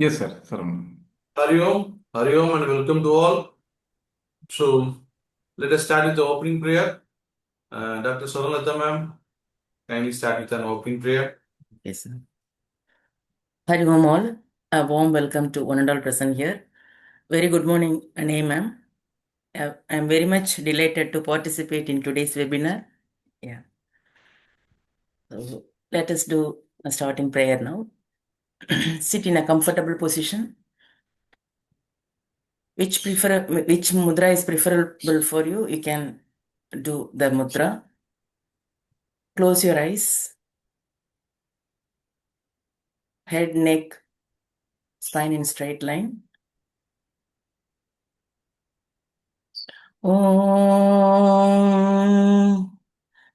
Yes, sir. Hari Om, and welcome to all. So, let us start with the opening prayer. Dr. Saralata ma'am, kindly start with an opening prayer. Yes, sir. Hari Om all, a warm welcome to one and all present here. Very good morning, Anay ma'am. I am very much delighted to participate in today's webinar. Yeah. So let us do a starting prayer now. Sit in a comfortable position. Which mudra is preferable for you? You can do the mudra. Close your eyes. Head, neck, spine in straight line. Om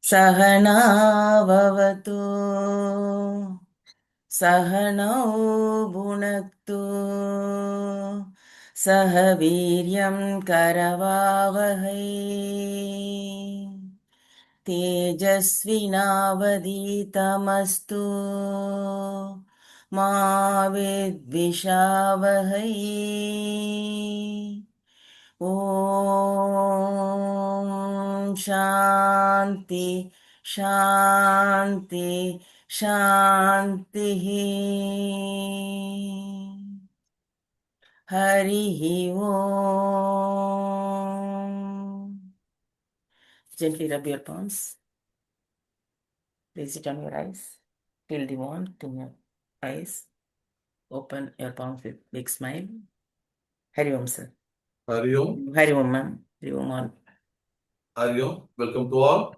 Sahana Bhavatu Sahanau Bhunaktu Sahaviryam Karavavahai Tejasvinavaditamastu Ma Vidvishavahai Om Shanti Shanti Shanti Hari Om. Gently rub your palms. Place it on your eyes. Feel the warmth in your eyes. Open your palms with big smile. Hari Om, sir. Hari Om. Hari Om, ma'am. Hari Om all. Hari Om, welcome to all.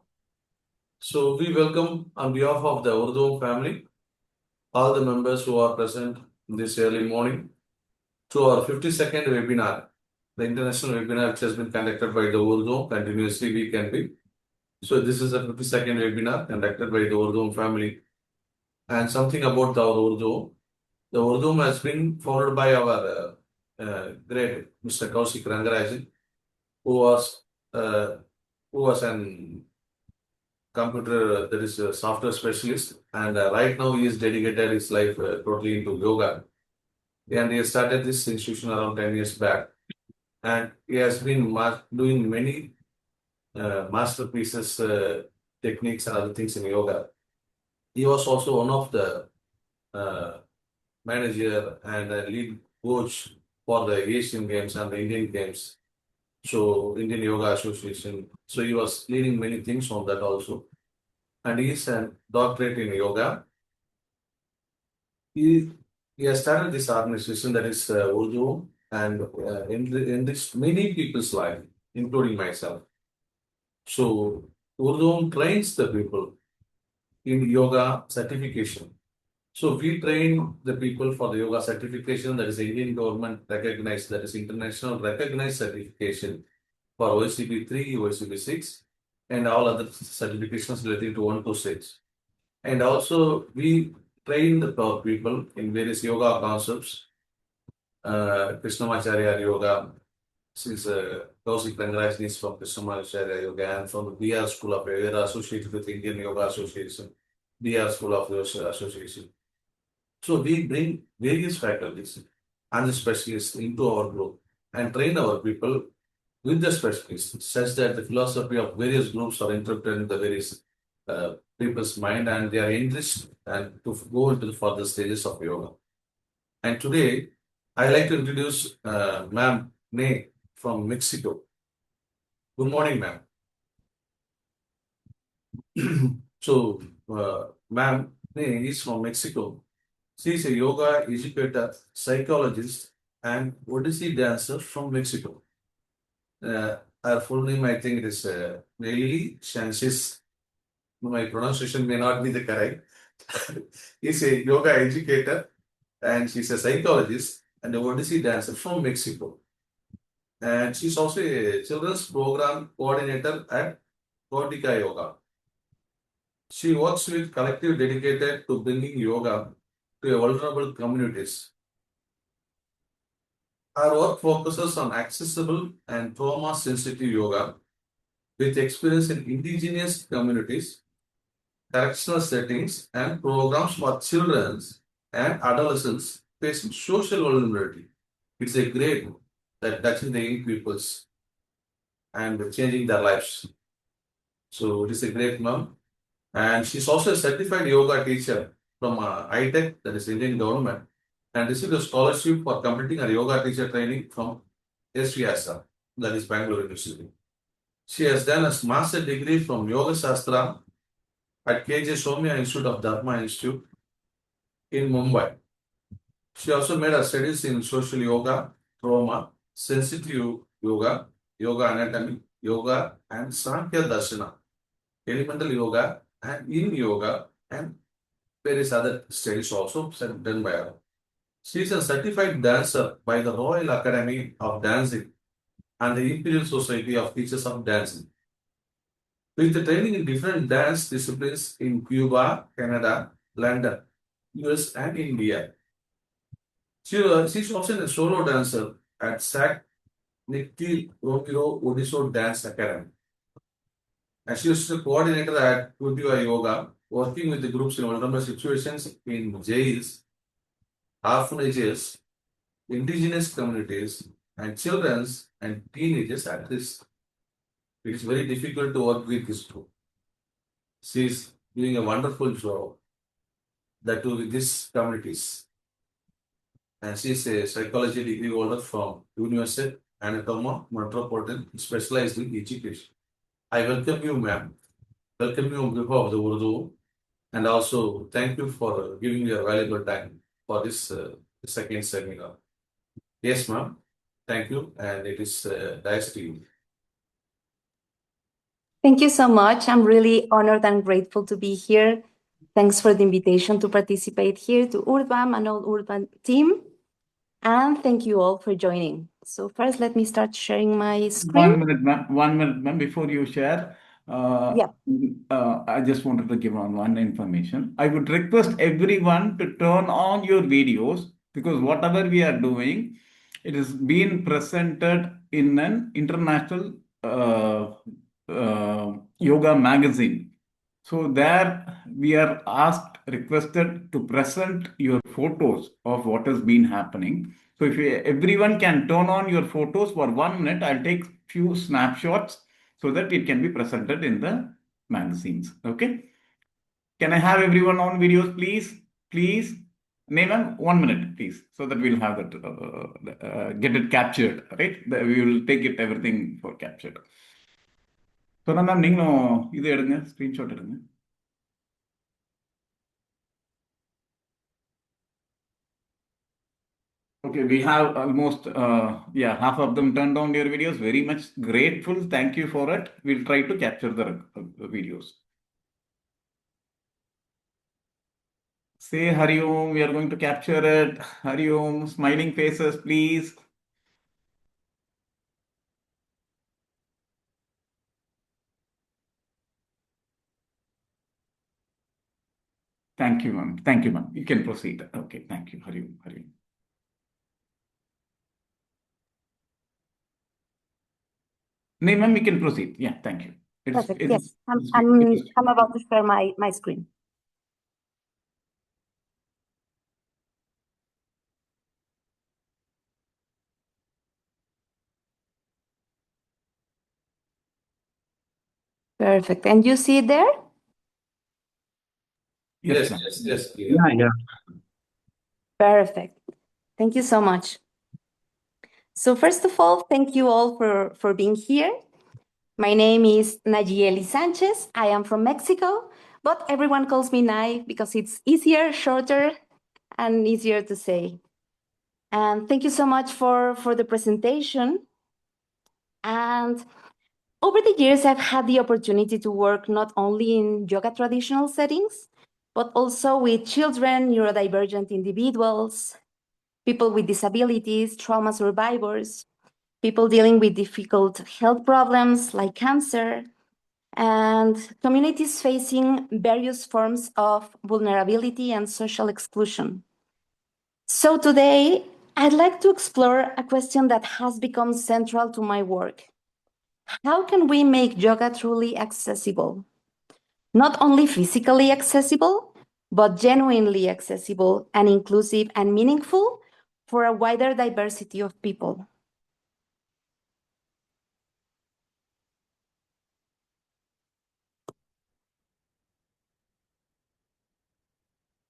So, we welcome on behalf of the Oordhvam family, all the members who are present this early morning to our 52nd webinar, the international webinar which has been conducted by the Oordhvam continuously week and week. So, this is the 52nd webinar conducted by the Oordhvam family. And something about our Oordhvam. The Oordhvam has been founded by our great Mr. Kaushik Rangarajan, who was an computer, that is a software specialist, and right now he has dedicated his life totally into yoga. And he has started this institution around 10 years back, and he has been doing many masterpieces, techniques, and other things in yoga. He was also one of the manager and a lead coach for the Asian Games and the Indian Games. So, Indian Yoga Association. So, he was leading many things on that also. And he is a doctorate in yoga. He has started this organization that is Oordhvam and enriched many people's life, including myself. So, Oordhvam trains the people in yoga certification. So we train the people for the yoga certification, that is Indian government recognized, that is international recognized certification for OECB 3, OECB 6, and all other certifications relating to 1 to 6. And also we train the people in various yoga concepts, Krishnamacharya Yoga, since Kaushik Rangarajan is from Krishnamacharya Yoga and from the BR School of Yoga associated with Indian Yoga Association, BR School of Yoga Association. So we bring various faculties and the specialists into our group and train our people with the specialists such that the philosophy of various groups are interpreted in the various people's mind and they are enriched and to go into the further stages of yoga. And today, I'd like to introduce Ma'am Nay from Mexico. Good morning, ma'am. So, Ma'am Nay is from Mexico. She is a yoga educator, psychologist, and Odissi dancer from Mexico. Her full name, I think it is Nallieli Sánchez. My pronunciation may not be the correct. She's a yoga educator and she's a psychologist and a Odissi dancer from Mexico. And she's also a children's program coordinator at Gautika Yoga. She works with collective dedicated to bringing yoga to vulnerable communities. Our work focuses on accessible and trauma-sensitive yoga with experience in indigenous communities, correctional settings, and programs for children and adolescents facing social vulnerability. It's a great that touching the young peoples and changing their lives. So it is a great mom. And she's also a certified yoga teacher from ITech, that is Indian government, and received a scholarship for completing her yoga teacher training from SVSR, that is Bangalore University. She has done a master degree from Yoga Shastra at KJ Somya Institute of Dharma Institute in Mumbai. She also made her studies in social yoga, trauma, sensitive yoga, yoga anatomy, yoga, and Sankhya Darshana, elemental yoga, and yin yoga, and various other studies also done by her. She is a certified dancer by the Royal Academy of Dancing and the Imperial Society of Teachers of Dancing. With the training in different dance disciplines in Cuba, Canada, London, US, and India. She's also a solo dancer at SAC Nikki Romero Odissi Dance Academy. And she is the coordinator at Kudiva Yoga, working with the groups in vulnerable situations in jails, orphanages, indigenous communities, and children and teenagers at risk. It is very difficult to work with this group. She is doing a wonderful job that too with these communities. And she is a psychology degree holder from University Anatoma Metropolitan, specialized in education. I welcome you, ma'am. Welcome you on behalf of the Urdu, and also thank you for giving your valuable time for this second seminar. Yes, ma'am. Thank you, and it is nice to you. Thank you so much. I'm really honored and grateful to be here. Thanks for the invitation to participate here to Oordhvam and all Oordhvam team. And thank you all for joining. So first, let me start sharing my screen. 1 minute, ma'am. 1 minute, ma'am. Before you share, I just wanted to give on one information. I would request everyone to turn on your videos, because whatever we are doing, it is being presented in an international yoga magazine. So there we are requested to present your photos of what has been happening. So if everyone can turn on your photos for 1 minute, I'll take few snapshots so that it can be presented in the magazines. Okay. Can I have everyone on videos, please? Please. Name 1 minute, please, so that we'll have that, get it captured, right? We will take it everything for captured. So now, ma'am, you screenshot எடுங்க. Okay, we have almost, half of them turned on your videos. Very much grateful. Thank you for it. We'll try to capture the videos. Say Hari Om, we are going to capture it. Hari Om, smiling faces, please. Thank you, ma'am. Thank you, ma'am. You can proceed. Okay, thank you. Hari Om, Hari Om. No, ma'am, we can proceed. Yeah, thank you. Perfect. Yes, I'm about to share my screen. Perfect. And you see it there? Yes. Yeah. Perfect. Thank you so much. So first of all, thank you all for being here. My name is Nallieli Sánchez. I am from Mexico, but everyone calls me Nay because it's easier, shorter, and easier to say. And thank you so much for the presentation. And over the years, I've had the opportunity to work not only in yoga traditional settings, but also with children, neurodivergent individuals, people with disabilities, trauma survivors, people dealing with difficult health problems like cancer, and communities facing various forms of vulnerability and social exclusion. So today, I'd like to explore a question that has become central to my work. How can we make yoga truly accessible? Not only physically accessible, but genuinely accessible and inclusive and meaningful for a wider diversity of people.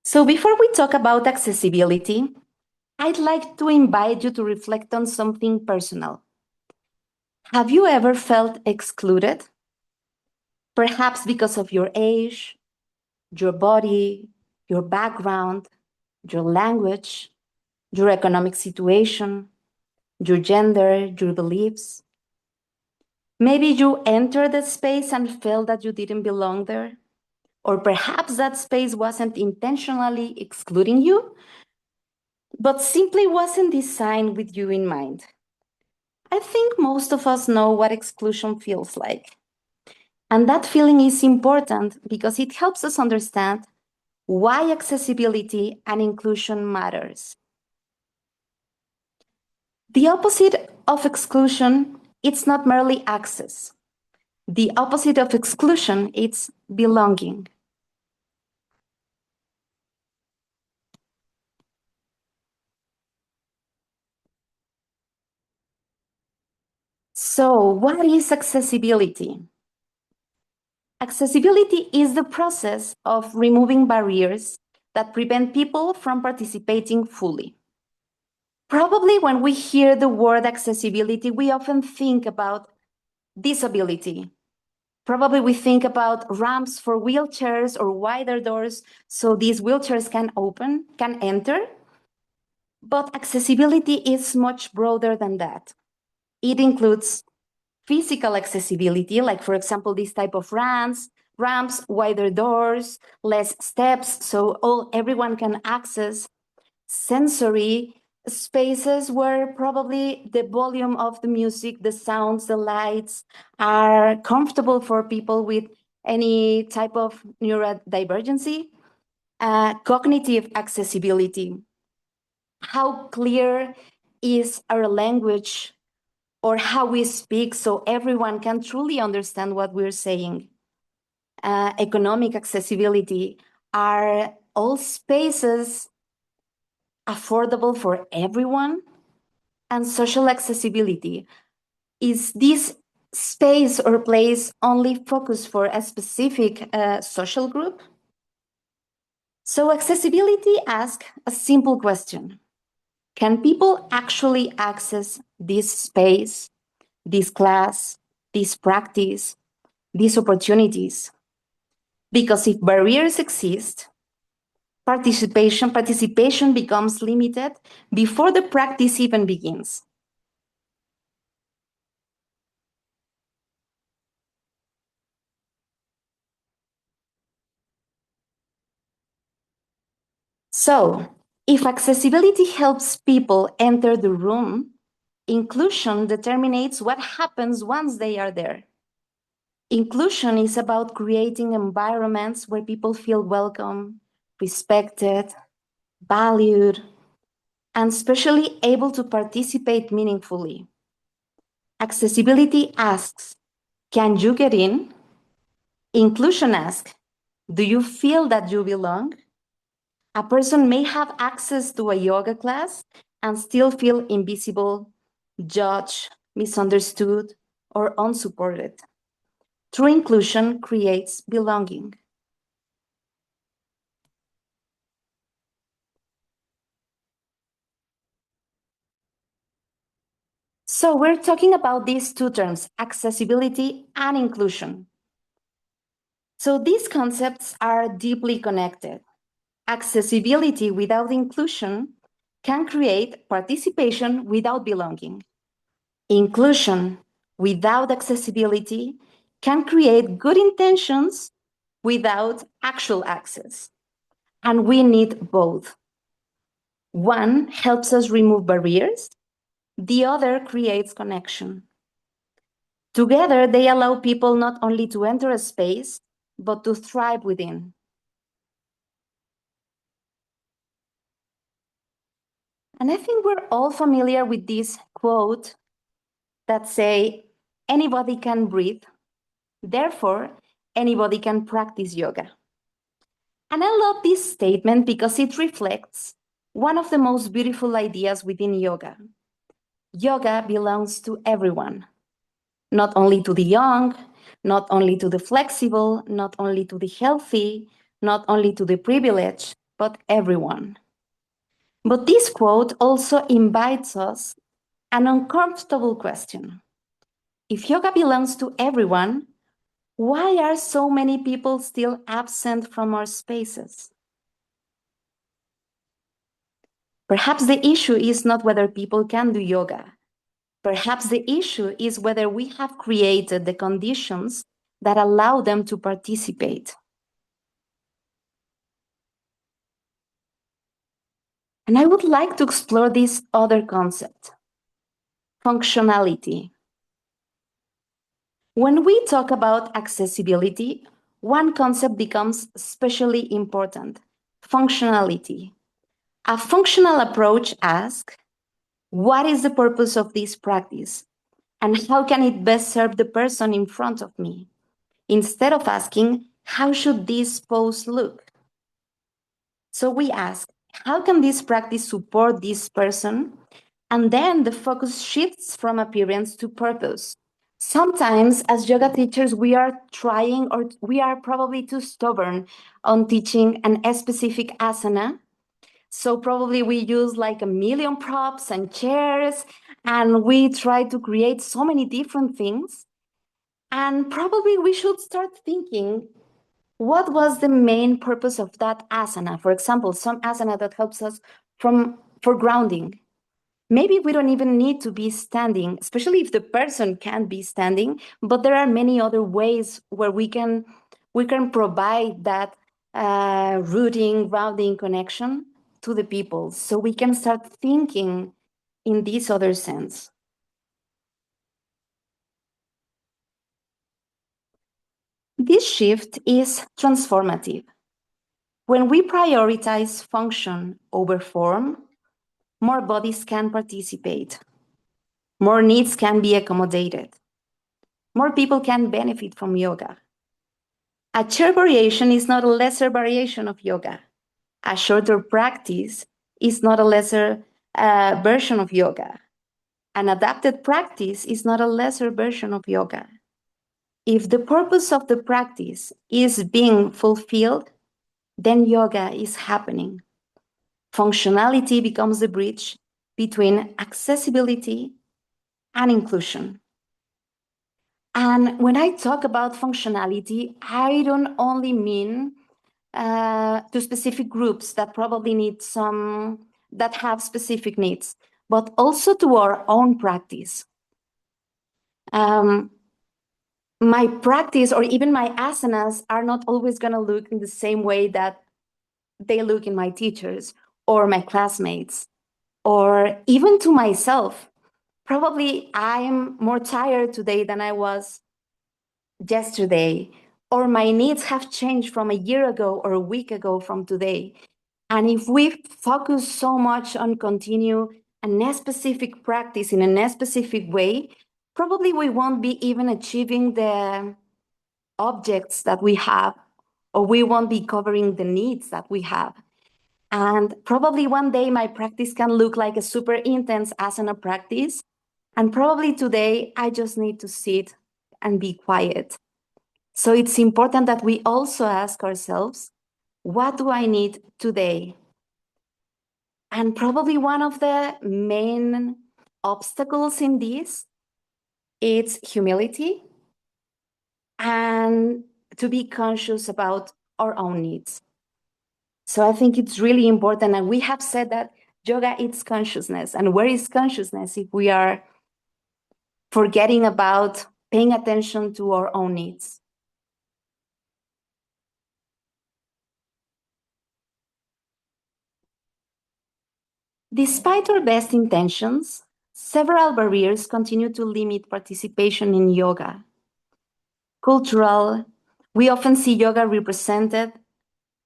So before we talk about accessibility, I'd like to invite you to reflect on something personal. Have you ever felt excluded? Perhaps because of your age, your body, your background, your language, your economic situation, your gender, your beliefs. Maybe you entered the space and felt that you didn't belong there. Or perhaps that space wasn't intentionally excluding you, but simply wasn't designed with you in mind. I think most of us know what exclusion feels like. And that feeling is important because it helps us understand why accessibility and inclusion matters. The opposite of exclusion, it's not merely access. The opposite of exclusion, it's belonging. So, what is accessibility? Accessibility is the process of removing barriers that prevent people from participating fully. Probably when we hear the word accessibility, we often think about disability. Probably we think about ramps for wheelchairs or wider doors so these wheelchairs can enter. But accessibility is much broader than that. It includes physical accessibility, like for example, this type of ramps, wider doors, less steps, so everyone can access. Sensory spaces where probably the volume of the music, the sounds, the lights are comfortable for people with any type of neurodivergency. Cognitive accessibility. How clear is our language or how we speak so everyone can truly understand what we're saying? Economic accessibility. Are all spaces affordable for everyone? And social accessibility. Is this space or place only focused for a specific social group? So accessibility asks a simple question. Can people actually access this space, this class, this practice, these opportunities? Because if barriers exist, participation becomes limited before the practice even begins. So, if accessibility helps people enter the room, inclusion determines what happens once they are there. Inclusion is about creating environments where people feel welcome, respected, valued, and especially able to participate meaningfully. Accessibility asks, can you get in? Inclusion asks, do you feel that you belong? A person may have access to a yoga class and still feel invisible, judged, misunderstood, or unsupported. True inclusion creates belonging. So we're talking about these two terms, accessibility and inclusion. So these concepts are deeply connected. Accessibility without inclusion can create participation without belonging. Inclusion without accessibility can create good intentions without actual access. And we need both. One helps us remove barriers, the other creates connection. Together, they allow people not only to enter a space, but to thrive within. And I think we're all familiar with this quote that say, anybody can breathe, therefore, anybody can practice yoga. And I love this statement because it reflects one of the most beautiful ideas within yoga. Yoga belongs to everyone, not only to the young, not only to the flexible, not only to the healthy, not only to the privileged, but everyone. But this quote also invites us an uncomfortable question. If yoga belongs to everyone, why are so many people still absent from our spaces? Perhaps the issue is not whether people can do yoga. Perhaps the issue is whether we have created the conditions that allow them to participate. And I would like to explore this other concept, functionality. When we talk about accessibility, one concept becomes especially important, functionality. A functional approach asks, what is the purpose of this practice? And how can it best serve the person in front of me? Instead of asking, how should this pose look? So we ask, how can this practice support this person? And then the focus shifts from appearance to purpose. Sometimes, as yoga teachers, we are trying, or we are probably too stubborn on teaching a specific asana. So probably we use like a million props and chairs, and we try to create so many different things. And probably we should start thinking, what was the main purpose of that asana? For example, some asana that helps us for grounding. Maybe we don't even need to be standing, especially if the person can't be standing, but there are many other ways where we can provide that rooting, grounding connection to the people. So we can start thinking in this other sense. This shift is transformative. When we prioritize function over form, more bodies can participate, more needs can be accommodated, more people can benefit from yoga. A chair variation is not a lesser variation of yoga. A shorter practice is not a lesser version of yoga. An adapted practice is not a lesser version of yoga. If the purpose of the practice is being fulfilled, then yoga is happening. Functionality becomes the bridge between accessibility and inclusion. And when I talk about functionality, I don't only mean to specific groups that probably need that have specific needs, but also to our own practice. My practice or even my asanas are not always going to look in the same way that they look in my teachers or my classmates, or even to myself. Probably I'm more tired today than I was yesterday, or my needs have changed from a year ago or a week ago from today. And if we focus so much on continue a specific practice in a specific way, probably we won't be even achieving the objects that we have, or we won't be covering the needs that we have. And probably one day my practice can look like a super intense asana practice. And probably today I just need to sit and be quiet. So it's important that we also ask ourselves, what do I need today? And probably one of the main obstacles in this is humility and to be conscious about our own needs. So I think it's really important. And we have said that yoga is consciousness. And where is consciousness if we are forgetting about paying attention to our own needs? Despite our best intentions, several barriers continue to limit participation in yoga. Cultural, we often see yoga represented,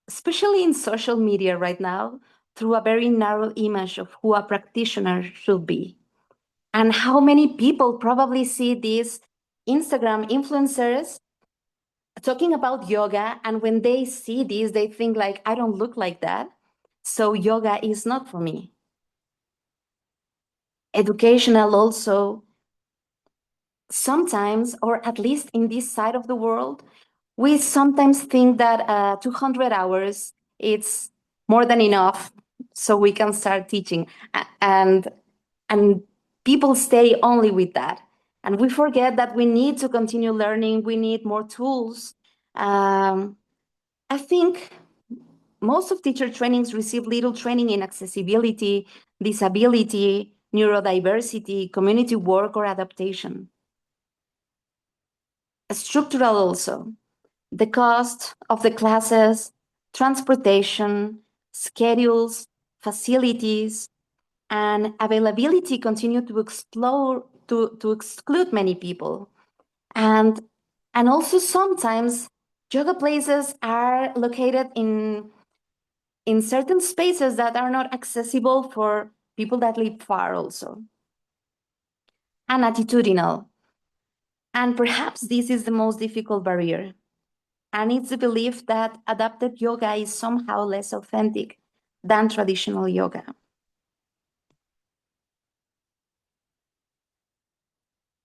especially in social media right now, through a very narrow image of who a practitioner should be. And how many people probably see these Instagram influencers talking about yoga, and when they see this, they think like, I don't look like that, so yoga is not for me. Educational also, sometimes, or at least in this side of the world, we sometimes think that 200 hours, it's more than enough, so we can start teaching. And people stay only with that. And we forget that we need to continue learning, we need more tools. I think most of teacher trainings receive little training in accessibility, disability, neurodiversity, community work, or adaptation. Structural also. The cost of the classes, transportation, schedules, facilities, and availability continue to explode to exclude many people. And also sometimes yoga places are located in certain spaces that are not accessible for people that live far also. And attitudinal. And perhaps this is the most difficult barrier. And it's the belief that adapted yoga is somehow less authentic than traditional yoga.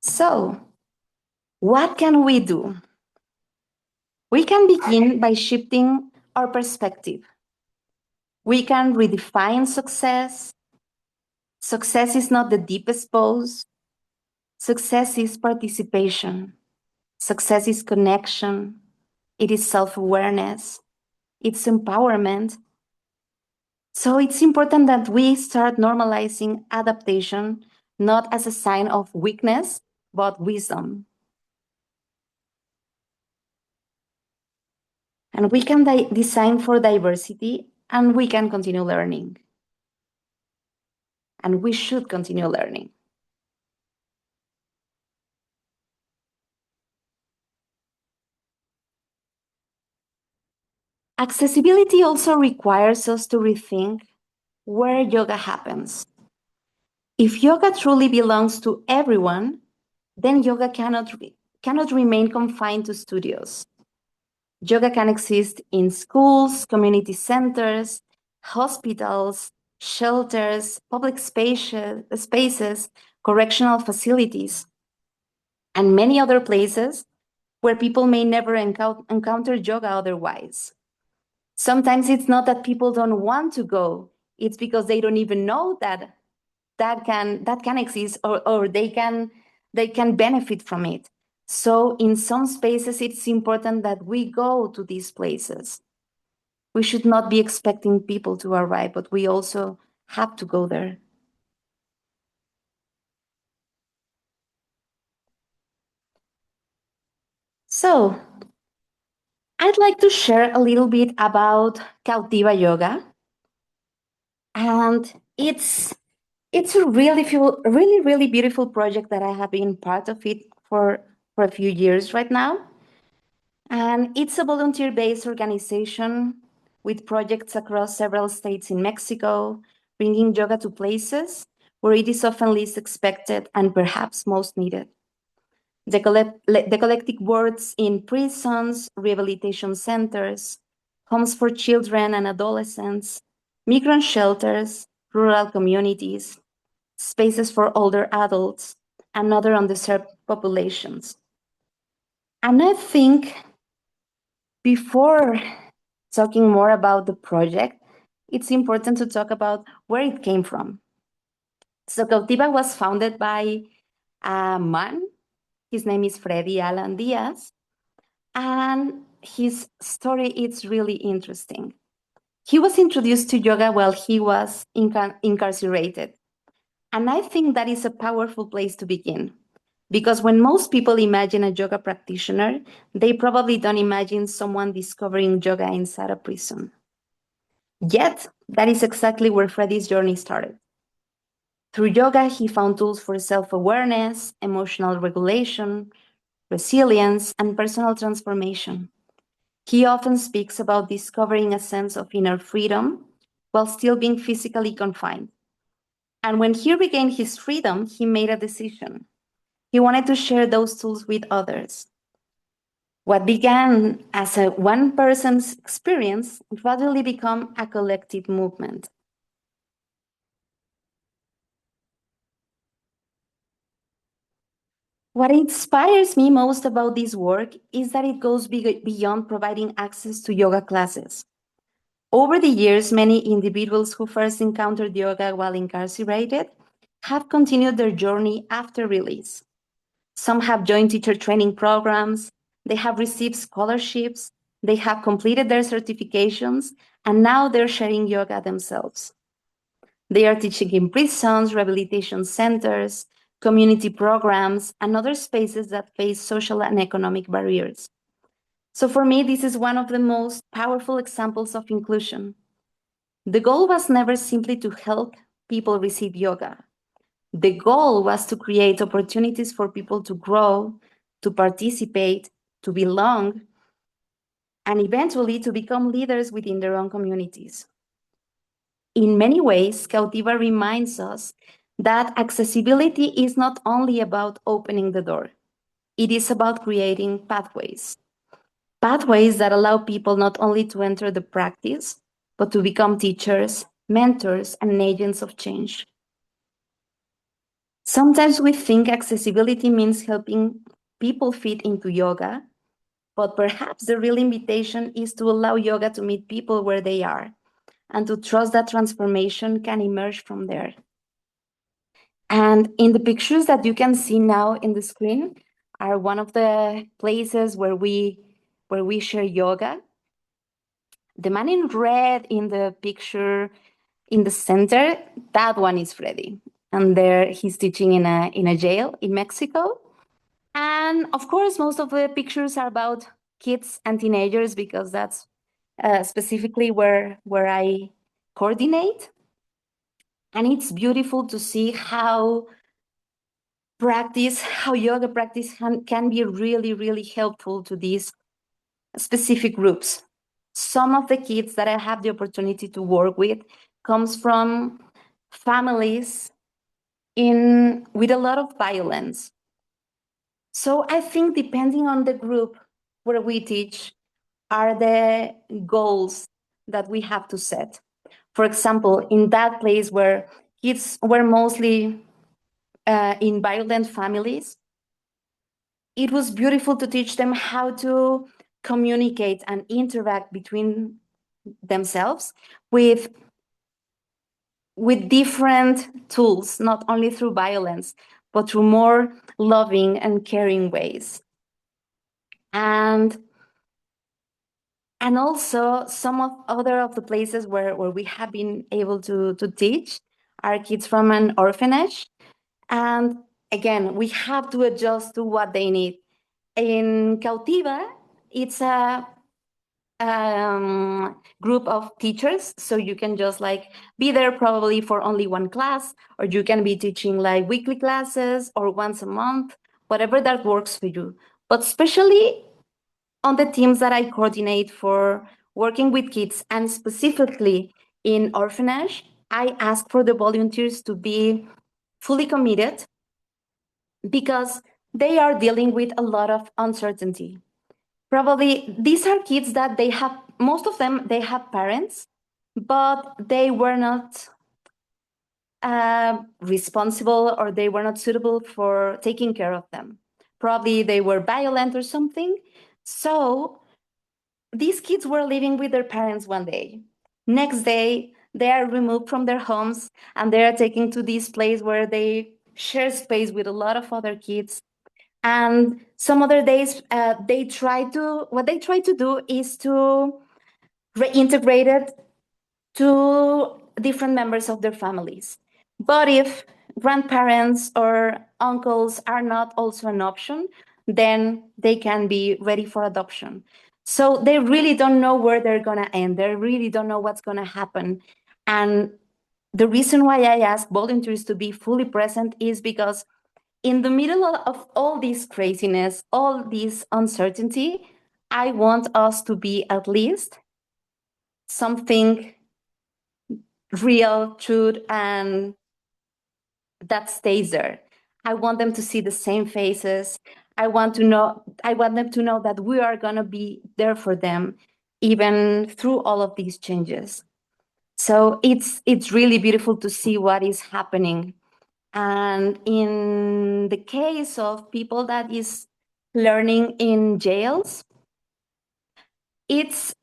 So, what can we do? We can begin by shifting our perspective. We can redefine success. Success is not the deepest pose. Success is participation. Success is connection. It is self-awareness. It's empowerment. So it's important that we start normalizing adaptation, not as a sign of weakness, but wisdom. And we can design for diversity, and we can continue learning. And we should continue learning. Accessibility also requires us to rethink where yoga happens. If yoga truly belongs to everyone, then yoga cannot remain confined to studios. Yoga can exist in schools, community centers, hospitals, shelters, public spaces, correctional facilities, and many other places where people may never encounter yoga otherwise. Sometimes it's not that people don't want to go, it's because they don't even know that can exist, or they can benefit from it. So in some spaces, it's important that we go to these places. We should not be expecting people to arrive, but we also have to go there. So I'd like to share a little bit about Cautiva Yoga. And it's a really beautiful project that I have been part of it for a few years right now. And it's a volunteer-based organization with projects across several states in Mexico, bringing yoga to places where it is often least expected and perhaps most needed. The collective works in prisons, rehabilitation centers, homes for children and adolescents, migrant shelters, rural communities, spaces for older adults, and other underserved populations. And I think before talking more about the project, it's important to talk about where it came from. So Cautiva was founded by a man. His name is Freddy Alan Diaz, and his story is really interesting. He was introduced to yoga while he was incarcerated. And I think that is a powerful place to begin. Because when most people imagine a yoga practitioner, they probably don't imagine someone discovering yoga inside a prison. Yet, that is exactly where Freddy's journey started. Through yoga, he found tools for self-awareness, emotional regulation, resilience, and personal transformation. He often speaks about discovering a sense of inner freedom while still being physically confined. And when he regained his freedom, he made a decision. He wanted to share those tools with others. What began as a one person's experience gradually became a collective movement. What inspires me most about this work is that it goes beyond providing access to yoga classes. Over the years, many individuals who first encountered yoga while incarcerated have continued their journey after release. Some have joined teacher training programs, they have received scholarships, they have completed their certifications, and now they're sharing yoga themselves. They are teaching in prisons, rehabilitation centers, community programs, and other spaces that face social and economic barriers. So for me, this is one of the most powerful examples of inclusion. The goal was never simply to help people receive yoga. The goal was to create opportunities for people to grow, to participate, to belong, and eventually to become leaders within their own communities. In many ways, Cautiva reminds us that accessibility is not only about opening the door, it is about creating pathways. Pathways that allow people not only to enter the practice, but to become teachers, mentors, and agents of change. Sometimes we think accessibility means helping people fit into yoga, but perhaps the real invitation is to allow yoga to meet people where they are and to trust that transformation can emerge from there. And in the pictures that you can see now in the screen are one of the places where we share yoga. The man in red in the picture in the center, that one is Freddy. And there he's teaching in a jail in Mexico. And of course, most of the pictures are about kids and teenagers because that's specifically where I coordinate. And it's beautiful to see how yoga practice can be really, really helpful to these specific groups. Some of the kids that I have the opportunity to work with comes from families with a lot of violence. So I think depending on the group where we teach are the goals that we have to set. For example, in that place where kids were mostly in violent families, it was beautiful to teach them how to communicate and interact between themselves with different tools, not only through violence, but through more loving and caring ways. And also some of the places where we have been able to teach are kids from an orphanage. And again, we have to adjust to what they need. In Cautiva, it's a group of teachers, so you can just like be there probably for only one class, or you can be teaching like weekly classes or once a month, whatever that works for you. But especially on the teams that I coordinate for working with kids, and specifically in orphanage, I ask for the volunteers to be fully committed because they are dealing with a lot of uncertainty. Probably these are kids that most of them, they have parents, but they were not responsible, or they were not suitable for taking care of them. Probably they were violent or something. So these kids were living with their parents one day. Next day, they are removed from their homes and they are taken to this place where they share space with a lot of other kids. And some other days, what they try to do is to reintegrate it to different members of their families. But if grandparents or uncles are not also an option, then they can be ready for adoption. So they really don't know where they're going to end. They really don't know what's going to happen. And the reason why I ask volunteers to be fully present is because in the middle of all this craziness, all this uncertainty, I want us to be at least something real, truth, and that stays there. I want them to see the same faces. I want them to know that we are going to be there for them, even through all of these changes. So it's really beautiful to see what is happening. And in the case of people that is learning in jails, it's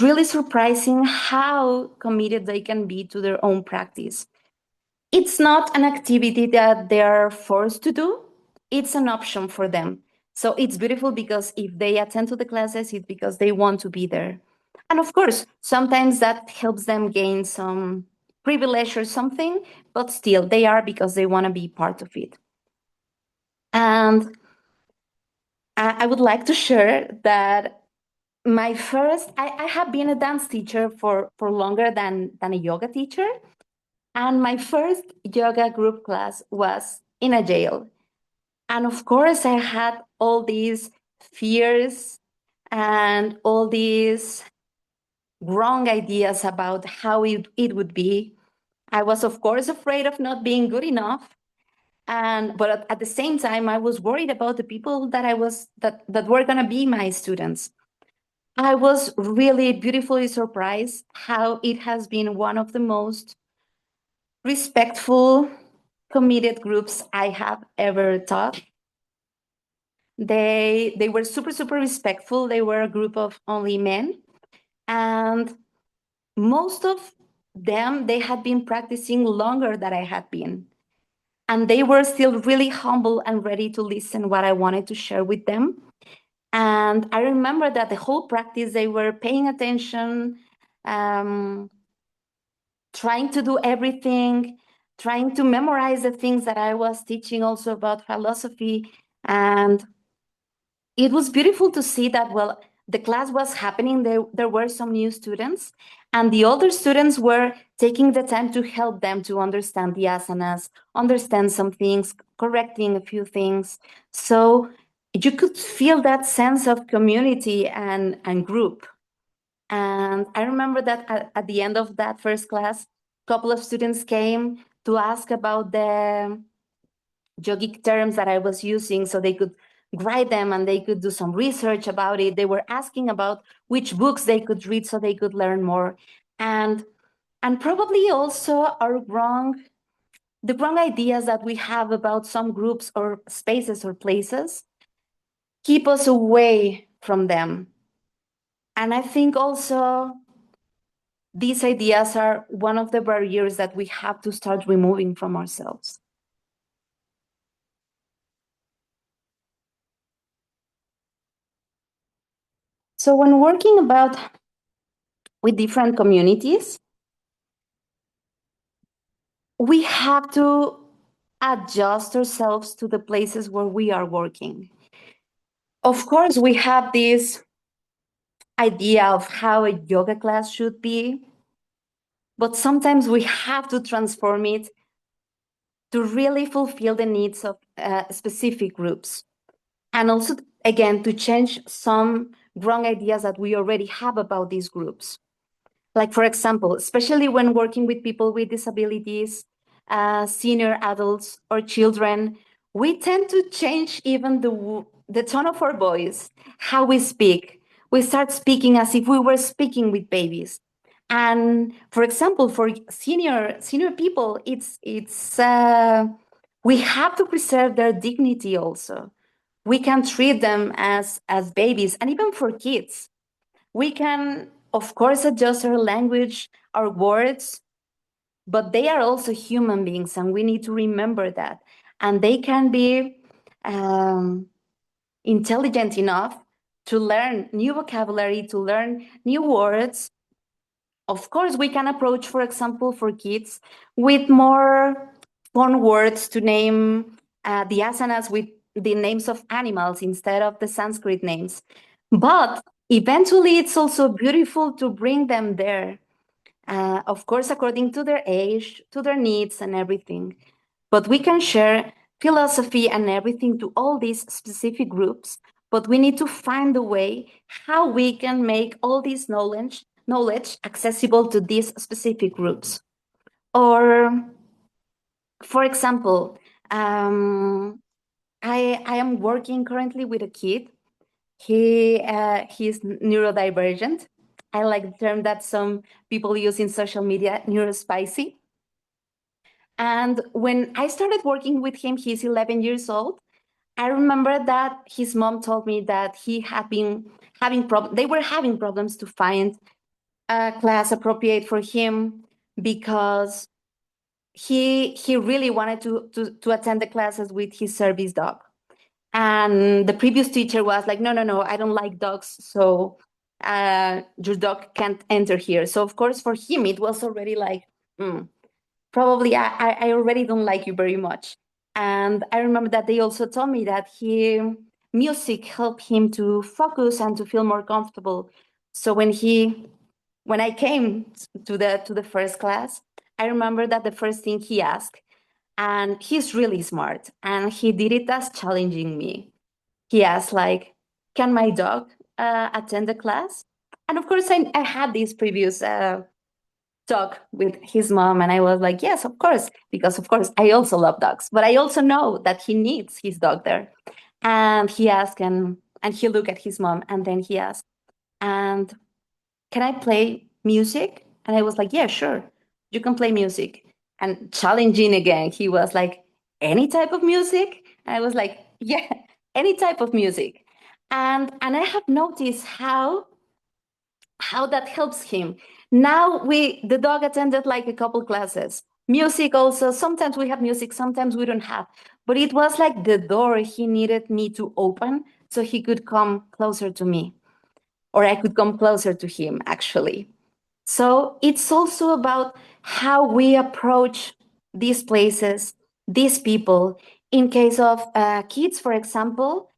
really surprising how committed they can be to their own practice. It's not an activity that they're forced to do. It's an option for them. So it's beautiful because if they attend to the classes, it's because they want to be there. And of course, sometimes that helps them gain some privilege or something, but still they are because they want to be part of it. And I would like to share that I have been a dance teacher for longer than a yoga teacher. And my first yoga group class was in a jail. And of course, I had all these fears and all these wrong ideas about how it would be. I was, of course, afraid of not being good enough. But at the same time, I was worried about the people that were going to be my students. I was really beautifully surprised how it has been one of the most respectful, committed groups I have ever taught. They were super respectful. They were a group of only men, and most of them, they had been practicing longer than I had been, and they were still really humble and ready to listen what I wanted to share with them. And I remember that the whole practice, they were paying attention, trying to do everything, trying to memorize the things that I was teaching also about philosophy. And it was beautiful to see that, well, the class was happening, there were some new students, and the older students were taking the time to help them to understand the asanas, understand some things, correcting a few things. So you could feel that sense of community and group. And I remember that at the end of that first class, a couple of students came to ask about the yogic terms that I was using so they could write them and they could do some research about it. They were asking about which books they could read so they could learn more. And probably also the wrong ideas that we have about some groups or spaces or places keep us away from them. And I think also these ideas are one of the barriers that we have to start removing from ourselves. So when working with different communities, we have to adjust ourselves to the places where we are working. Of course, we have this idea of how a yoga class should be, but sometimes we have to transform it to really fulfill the needs of specific groups. And also, again, to change some wrong ideas that we already have about these groups. Like, for example, especially when working with people with disabilities, senior adults, or children, we tend to change even the tone of our voice, how we speak. We start speaking as if we were speaking with babies. And for example, for senior people, we have to preserve their dignity also. We can treat them as babies, and even for kids. We can, of course, adjust our language, our words, but they are also human beings, and we need to remember that. And they can be intelligent enough to learn new vocabulary, to learn new words. Of course, we can approach, for example, for kids with more fun words to name the asanas with the names of animals instead of the Sanskrit names. But eventually, it's also beautiful to bring them there, of course, according to their age, to their needs, and everything. But we can share philosophy and everything to all these specific groups. But we need to find a way how we can make all this knowledge accessible to these specific groups. Or, for example, I am working currently with a kid. He's neurodivergent. I like the term that some people use in social media, neurospicy. And when I started working with him, he's 11 years old. I remember that his mom told me that he had been having problems. They were having problems to find a class appropriate for him because he really wanted to attend the classes with his service dog. And the previous teacher was like, no, I don't like dogs, so your dog can't enter here. So of course, for him, it was already like, probably I already don't like you very much. And I remember that they also told me that music helped him to focus and to feel more comfortable. So when I came to the first class, I remember that the first thing he asked, and he's really smart, and he did it as challenging me. He asked like, can my dog attend the class? And of course, I had this previous talk with his mom, and I was like, yes, of course, because of course I also love dogs, but I also know that he needs his dog there. And he asked, and he looked at his mom, and then he asked, and can I play music? And I was like, yeah, sure, you can play music. And challenging again, he was like, any type of music? And I was like, yeah, any type of music. And I have noticed how that helps him. Now the dog attended like a couple classes. Music also, sometimes we have music, sometimes we don't have. But it was like the door he needed me to open so he could come closer to me, or I could come closer to him, actually. So it's also about how we approach these places, these people. In case of kids, for example,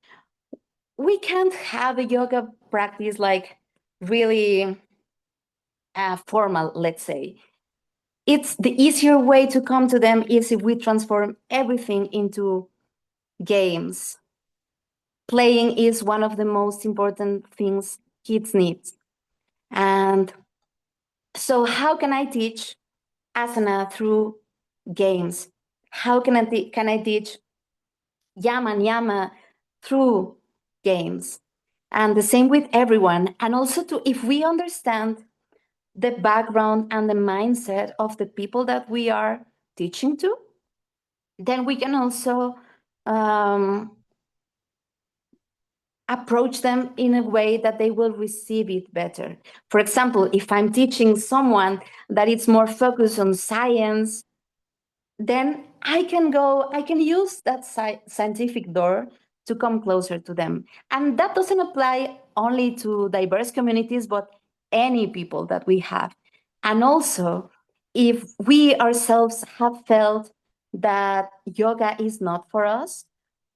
we can't have a yoga practice like really formal, let's say. It's the easier way to come to them is if we transform everything into games. Playing is one of the most important things kids need. And so how can I teach asana through games? How can I teach yama and yama through games? And the same with everyone. And also if we understand the background and the mindset of the people that we are teaching to, then we can also approach them in a way that they will receive it better. For example, if I'm teaching someone that it's more focused on science, then I can use that scientific door to come closer to them. And that doesn't apply only to diverse communities, but any people that we have. And also, if we ourselves have felt that yoga is not for us,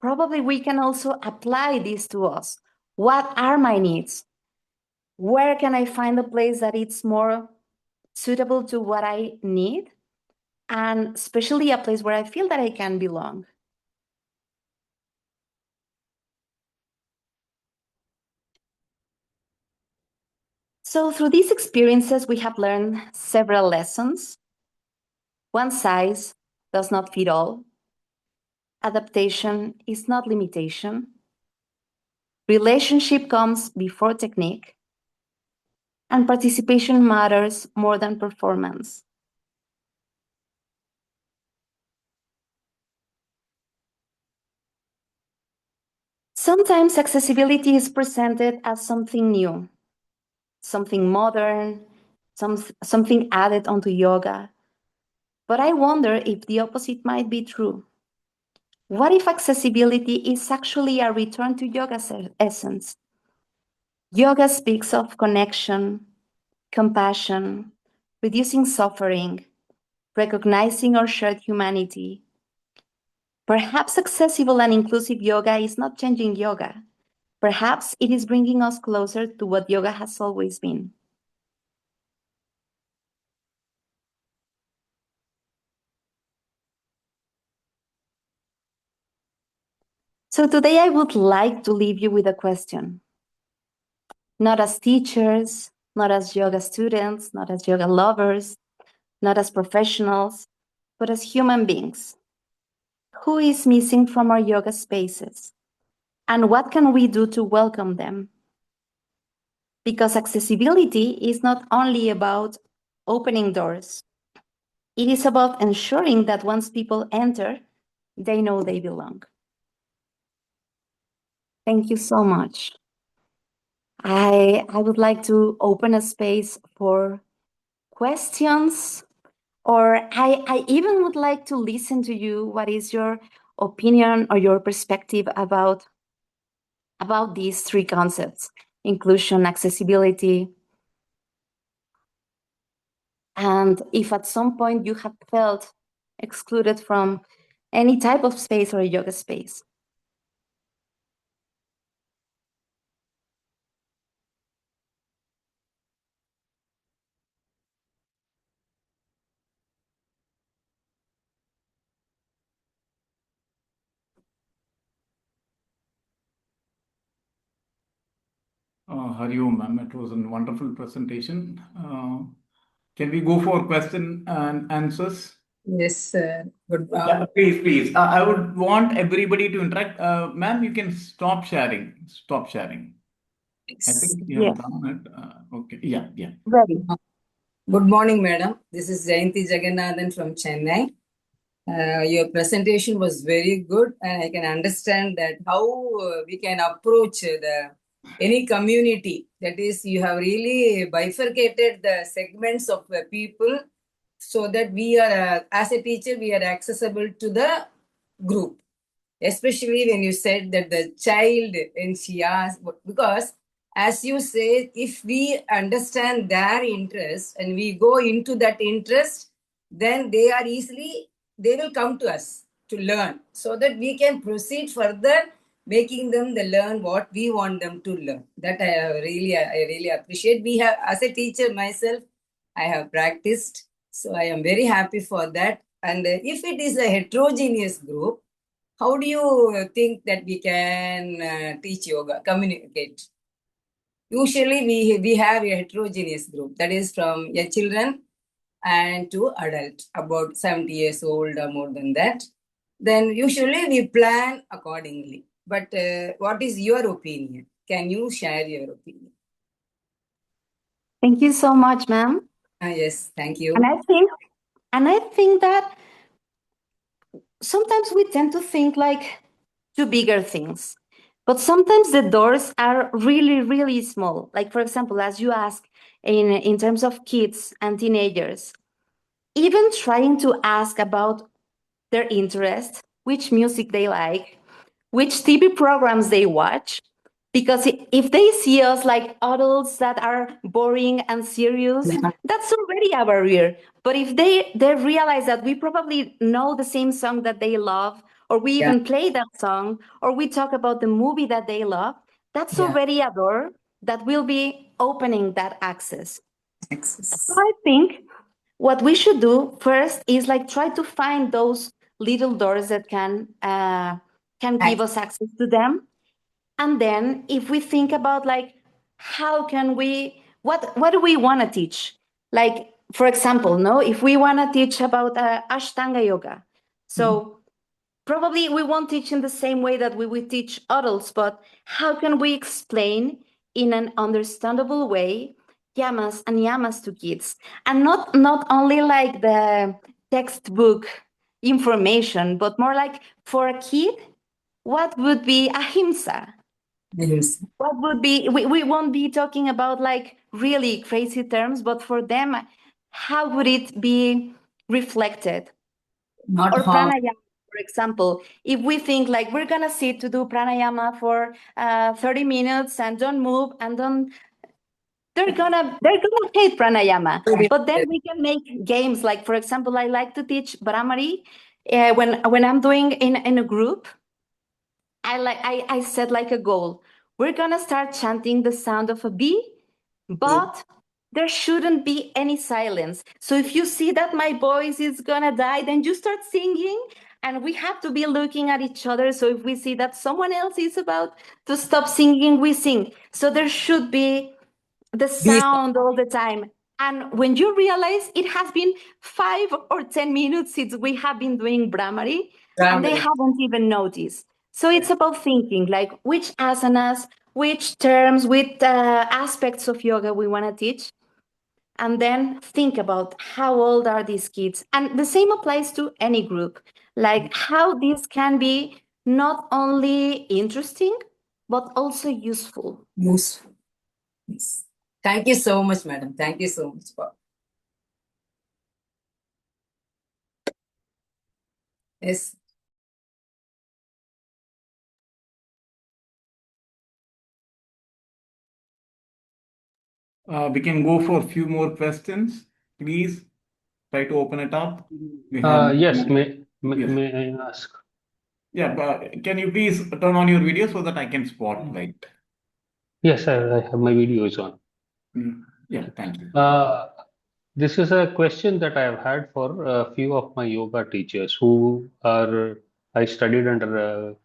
probably we can also apply this to us. What are my needs? Where can I find a place that it's more suitable to what I need? And especially a place where I feel that I can belong. So through these experiences, we have learned several lessons. One size does not fit all. Adaptation is not limitation. Relationship comes before technique. And participation matters more than performance. Sometimes accessibility is presented as something new, something modern, something added onto yoga. But I wonder if the opposite might be true. What if accessibility is actually a return to yoga's essence? Yoga speaks of connection, compassion, reducing suffering, recognizing our shared humanity. Perhaps accessible and inclusive yoga is not changing yoga. Perhaps it is bringing us closer to what yoga has always been. So today I would like to leave you with a question. Not as teachers, not as yoga students, not as yoga lovers, not as professionals, but as human beings. Who is missing from our yoga spaces? And what can we do to welcome them? Because accessibility is not only about opening doors, it is about ensuring that once people enter, they know they belong. Thank you so much. I would like to open a space for questions, or I even would like to listen to you. What is your opinion or your perspective about these three concepts: inclusion, accessibility, and if at some point you have felt excluded from any type of space or a yoga space? Hari Om, ma'am. It was a wonderful presentation. Can we go for question and answers? Yes, good. Yeah, please. I would want everybody to interact. Ma'am, you can stop sharing. Stop sharing. I think you have done it. Okay. Yeah. Ready. Good morning, madam. This is Jayanti Jagannathan from Chennai. Your presentation was very good, and I can understand that how we can approach any community. That is, you have really bifurcated the segments of the people so that we are, as a teacher, we are accessible to the group. Especially when you said that the child, when she asked, because as you say, if we understand their interest and we go into that interest, then they will come to us to learn so that we can proceed further, making them learn what we want them to learn. That I really appreciate. We have, as a teacher myself, I have practiced, so I am very happy for that. And if it is a heterogeneous group, how do you think that we can teach yoga, communicate? Usually we have a heterogeneous group, that is from children and to adult, about 70 years old or more than that. Then usually we plan accordingly. But what is your opinion? Can you share your opinion? Thank you so much, ma'am. Yes, thank you. And I think that sometimes we tend to think like to bigger things, but sometimes the doors are really, really small. Like, for example, as you ask, in terms of kids and teenagers, even trying to ask about their interests, which music they like, which TV programs they watch. Because if they see us like adults that are boring and serious, that's already a barrier. But if they realize that we probably know the same song that they love, or we even play that song, or we talk about the movie that they love, that's already a door that will be opening that access. So I think what we should do first is like try to find those little doors that can give us access to them. And then if we think about like how can we, what do we want to teach? Like, for example, no, if we want to teach about Ashtanga yoga, so probably we won't teach in the same way that we would teach adults, but how can we explain in an understandable way yamas and yamas to kids? And not only like the textbook information, but more like for a kid, what would be ahimsa? Yes. What would be, we won't be talking about like really crazy terms, but for them, how would it be reflected? Not Or harm. pranayama, for example, if we think like we're gonna sit to do pranayama for 30 minutes and don't move and don't, they're gonna hate pranayama. But then we can make games. Like, for example, I like to teach Brahmari when I'm doing in a group. I set like a goal. We're gonna start chanting the sound of a bee, but there shouldn't be any silence. So if you see that my voice is gonna die, then you start singing, and we have to be looking at each other. So if we see that someone else is about to stop singing, we sing. So there should be the sound all the time. And when you realize it has been 5 or 10 minutes since we have been doing Brahmari, and they haven't even noticed. So it's about thinking like which asanas, which terms, which aspects of yoga we want to teach. And then think about how old are these kids. And the same applies to any group, like how this can be not only interesting, but also useful. Useful. Yes. Thank you so much, madam. Thank you so much for. Yes. We can go for a few more questions. Please try to open it up. Yes, Yes. may I ask? Yeah, but can you please turn on your video so that I can spotlight? Yes, I have my videos on. Yeah, thank you. This is a question that I have had for a few of my yoga teachers who are, I studied under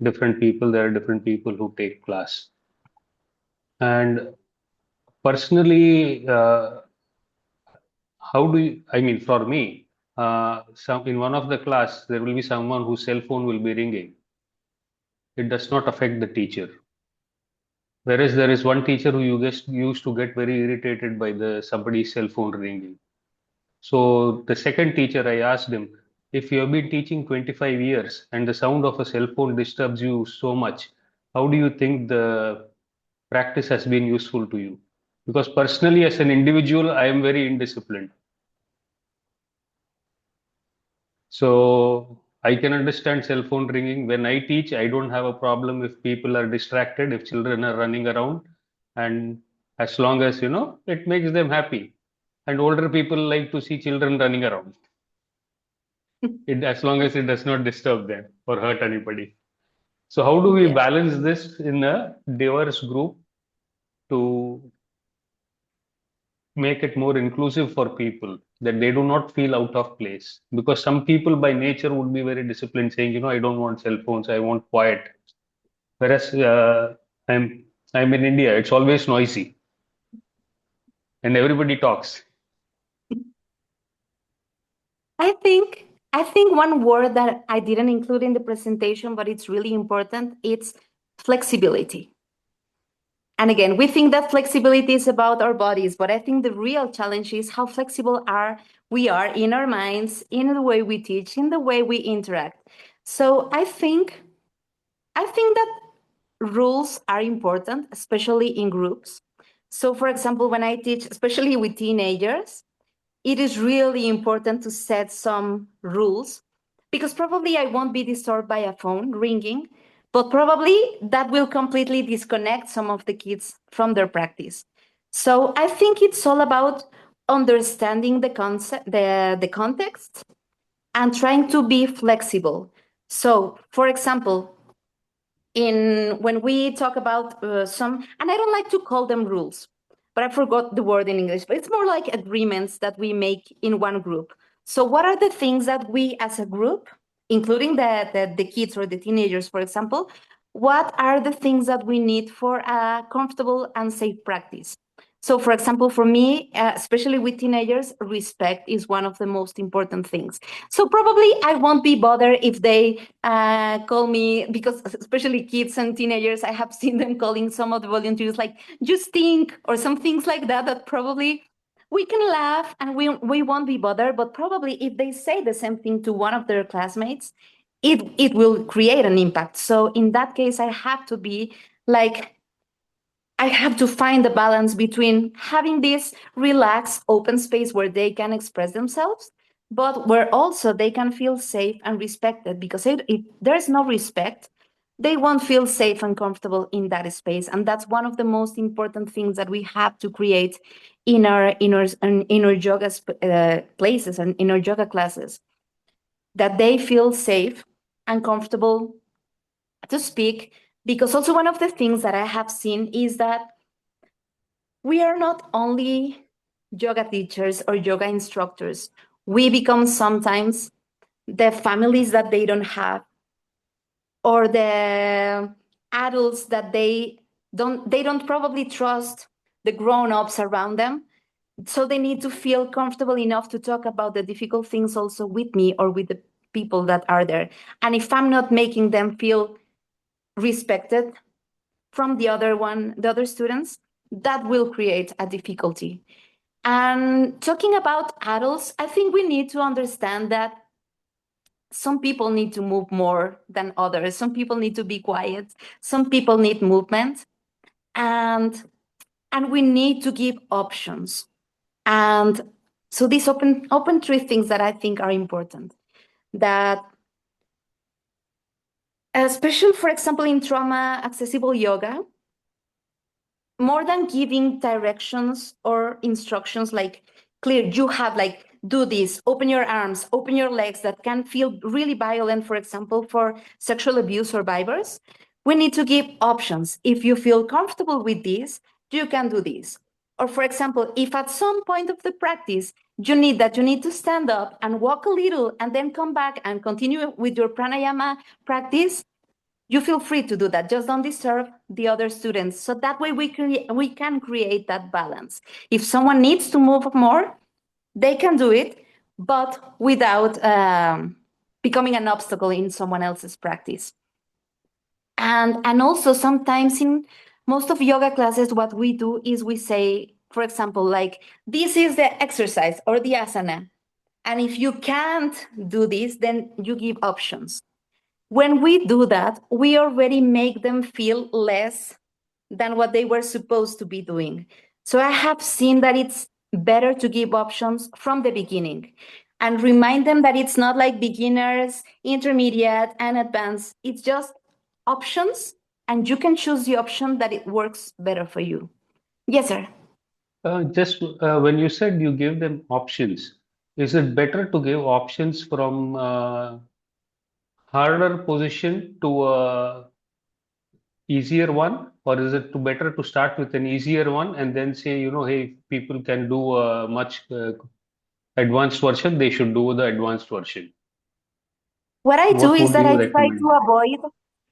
different people. There are different people who take class. And personally, how do you, I mean, for me, in one of the class, there will be someone whose cell phone will be ringing. It does not affect the teacher. Whereas there is one teacher who you just used to get very irritated by the somebody's cell phone ringing. So the second teacher, I asked him, if you have been teaching 25 years and the sound of a cell phone disturbs you so much, how do you think the practice has been useful to you? Because personally, as an individual, I am very indisciplined. So I can understand cell phone ringing. When I teach, I don't have a problem if people are distracted, if children are running around, and as long as it makes them happy. And older people like to see children running around. As long as it does not disturb them or hurt anybody. So how do we balance this in a diverse group to make it more inclusive for people that they do not feel out of place? Because some people by nature would be very disciplined, saying, I don't want cell phones, I want quiet. Whereas I'm in India, it's always noisy and everybody talks. I think one word that I didn't include in the presentation, but it's really important, it's flexibility. And again, we think that flexibility is about our bodies, but I think the real challenge is how flexible we are in our minds, in the way we teach, in the way we interact. So I think that rules are important, especially in groups. So for example, when I teach, especially with teenagers, it is really important to set some rules because probably I won't be disturbed by a phone ringing, but probably that will completely disconnect some of the kids from their practice. So I think it's all about understanding the concept, the context, and trying to be flexible. So, for example, when we talk about some, and I don't like to call them rules, but I forgot the word in English, but it's more like agreements that we make in one group. So what are the things that we as a group, including the kids or the teenagers, for example, what are the things that we need for a comfortable and safe practice? So, for example, for me, especially with teenagers, respect is one of the most important things. So probably I won't be bothered if they call me, because especially kids and teenagers, I have seen them calling some of the volunteers like, you stink, or some things like that, that probably we can laugh and we won't be bothered. But probably if they say the same thing to one of their classmates, it will create an impact. So in that case, I have to be like, I have to find the balance between having this relaxed, open space where they can express themselves, but where also they can feel safe and respected. Because if there's no respect, they won't feel safe and comfortable in that space. And that's one of the most important things that we have to create in our yoga places and in our yoga classes, that they feel safe and comfortable to speak. Because also one of the things that I have seen is that we are not only yoga teachers or yoga instructors. We become sometimes the families that they don't have, or the adults that they don't probably trust the grown-ups around them. So they need to feel comfortable enough to talk about the difficult things also with me or with the people that are there. And if I'm not making them feel respected from the other students, that will create a difficulty. And talking about adults, I think we need to understand that some people need to move more than others. Some people need to be quiet. Some people need movement. And we need to give options. And so these open three things that I think are important. That especially, for example, in trauma accessible yoga, more than giving directions or instructions like clear, you have like do this, open your arms, open your legs, that can feel really violent, for example, for sexual abuse survivors. We need to give options. If you feel comfortable with this, you can do this. Or for example, if at some point of the practice you need to stand up and walk a little and then come back and continue with your pranayama practice, you feel free to do that. Just don't disturb the other students. So that way we can create that balance. If someone needs to move more, they can do it, but without becoming an obstacle in someone else's practice. And also sometimes in most of yoga classes, what we do is we say, for example, like, this is the exercise or the asana. And if you can't do this, then you give options. When we do that, we already make them feel less than what they were supposed to be doing. So I have seen that it's better to give options from the beginning and remind them that it's not like beginners, intermediate, and advanced. It's just options, and you can choose the option that it works better for you. Yes, sir. Just when you said you give them options, is it better to give options from harder position to a easier one, or is it better to start with an easier one and then say, hey, people can do a much advanced version, they should do the advanced version? What I do What is would that you recommend?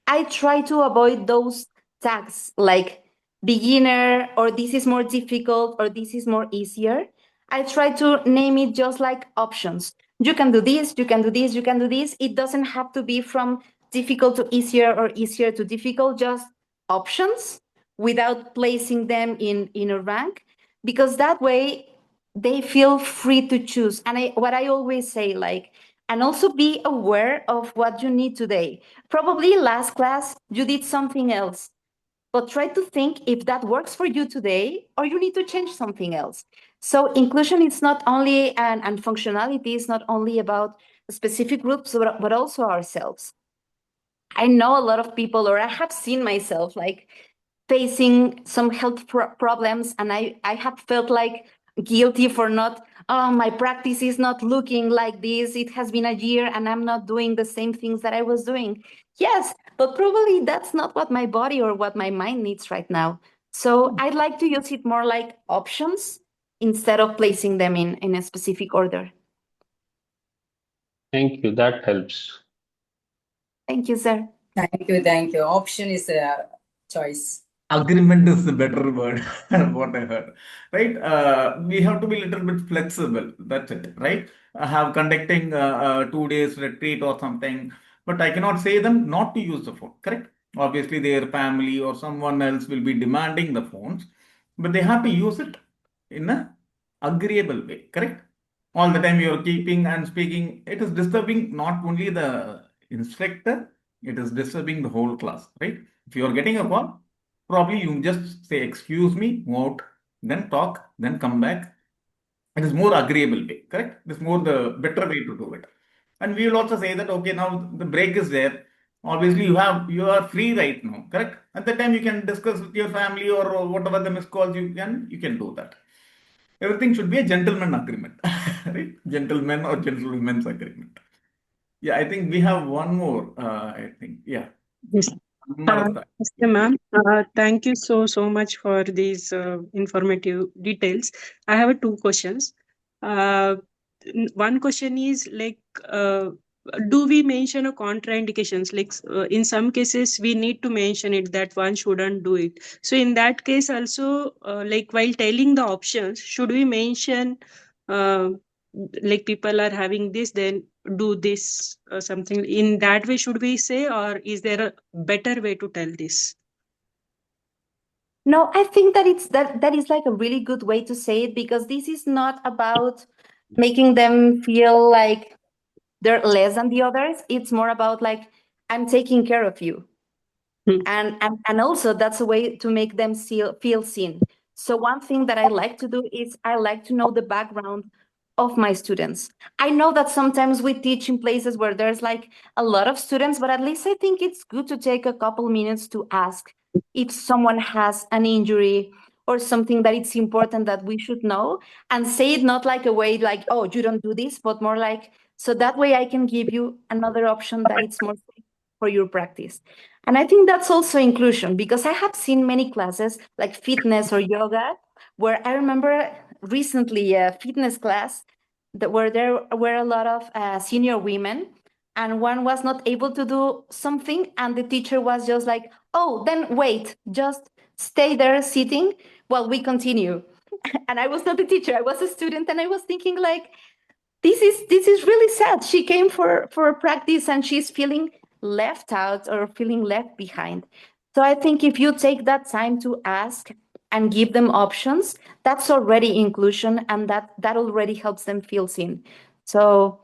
I try to avoid those tags like beginner, or this is more difficult, or this is more easier. I try to name it just like options. You can do this, you can do this, you can do this. It doesn't have to be from difficult to easier or easier to difficult, just options without placing them in a rank, because that way they feel free to choose. And what I always say, like, and also be aware of what you need today. Probably last class you did something else, but try to think if that works for you today or you need to change something else. So inclusion is not only, and functionality is not only about specific groups, but also ourselves. I know a lot of people, or I have seen myself, like, facing some health problems, and I have felt like guilty for not, oh, my practice is not looking like this. It has been a year and I'm not doing the same things that I was doing. Yes, but probably that's not what my body or what my mind needs right now. So I'd like to use it more like options instead of placing them in a specific order. Thank you, that helps. Thank you, sir. Thank you. Option is a choice. Agreement is the better word, what I heard, right? We have to be a little bit flexible. That's it, right? I have conducting 2 days retreat or something, but I cannot say them not to use the phone, correct? Obviously, their family or someone else will be demanding the phones, but they have to use it in a agreeable way, correct? All the time you are keeping and speaking, it is disturbing not only the instructor, it is disturbing the whole class, right? If you are getting a call, probably you just say, excuse me, move out, then talk, then come back. It is more agreeable way, correct? It is more the better way to do it. And we will also say that, okay, now the break is there. Obviously, you are free right now, correct? At that time, you can discuss with your family or whatever the missed calls you can do that. Everything should be a gentleman agreement, right? Gentleman or gentlewoman's agreement. Yeah, I think we have one more. I think, yeah. Yes. Martha. Yes, ma'am. Thank you so much for these informative details. I have two questions. One question is like, do we mention a contraindications? Like in some cases, we need to mention it that one shouldn't do it. So in that case, also, like while telling the options, should we mention like people are having this, then do this or something in that way? Should we say, or is there a better way to tell this? No, I think that that is like a really good way to say it, because this is not about making them feel like they're less than the others. It's more about like, I'm taking care of you. And also that's a way to make them feel seen. So one thing that I like to do is I like to know the background of my students. I know that sometimes we teach in places where there's like a lot of students, but at least I think it's good to take a couple minutes to ask if someone has an injury or something that it's important that we should know, and say it not like a way like, oh, you don't do this, but more like, so that way I can give you another option that it's more safe for your practice. And I think that's also inclusion, because I have seen many classes like fitness or yoga, where I remember recently a fitness class where there were a lot of senior women, and one was not able to do something, and the teacher was just like, oh, then wait, just stay there sitting while we continue. And I was not the teacher, I was a student, and I was thinking like, this is really sad. She came for a practice and she's feeling left out or feeling left behind. So I think if you take that time to ask and give them options, that's already inclusion, and that already helps them feel seen. So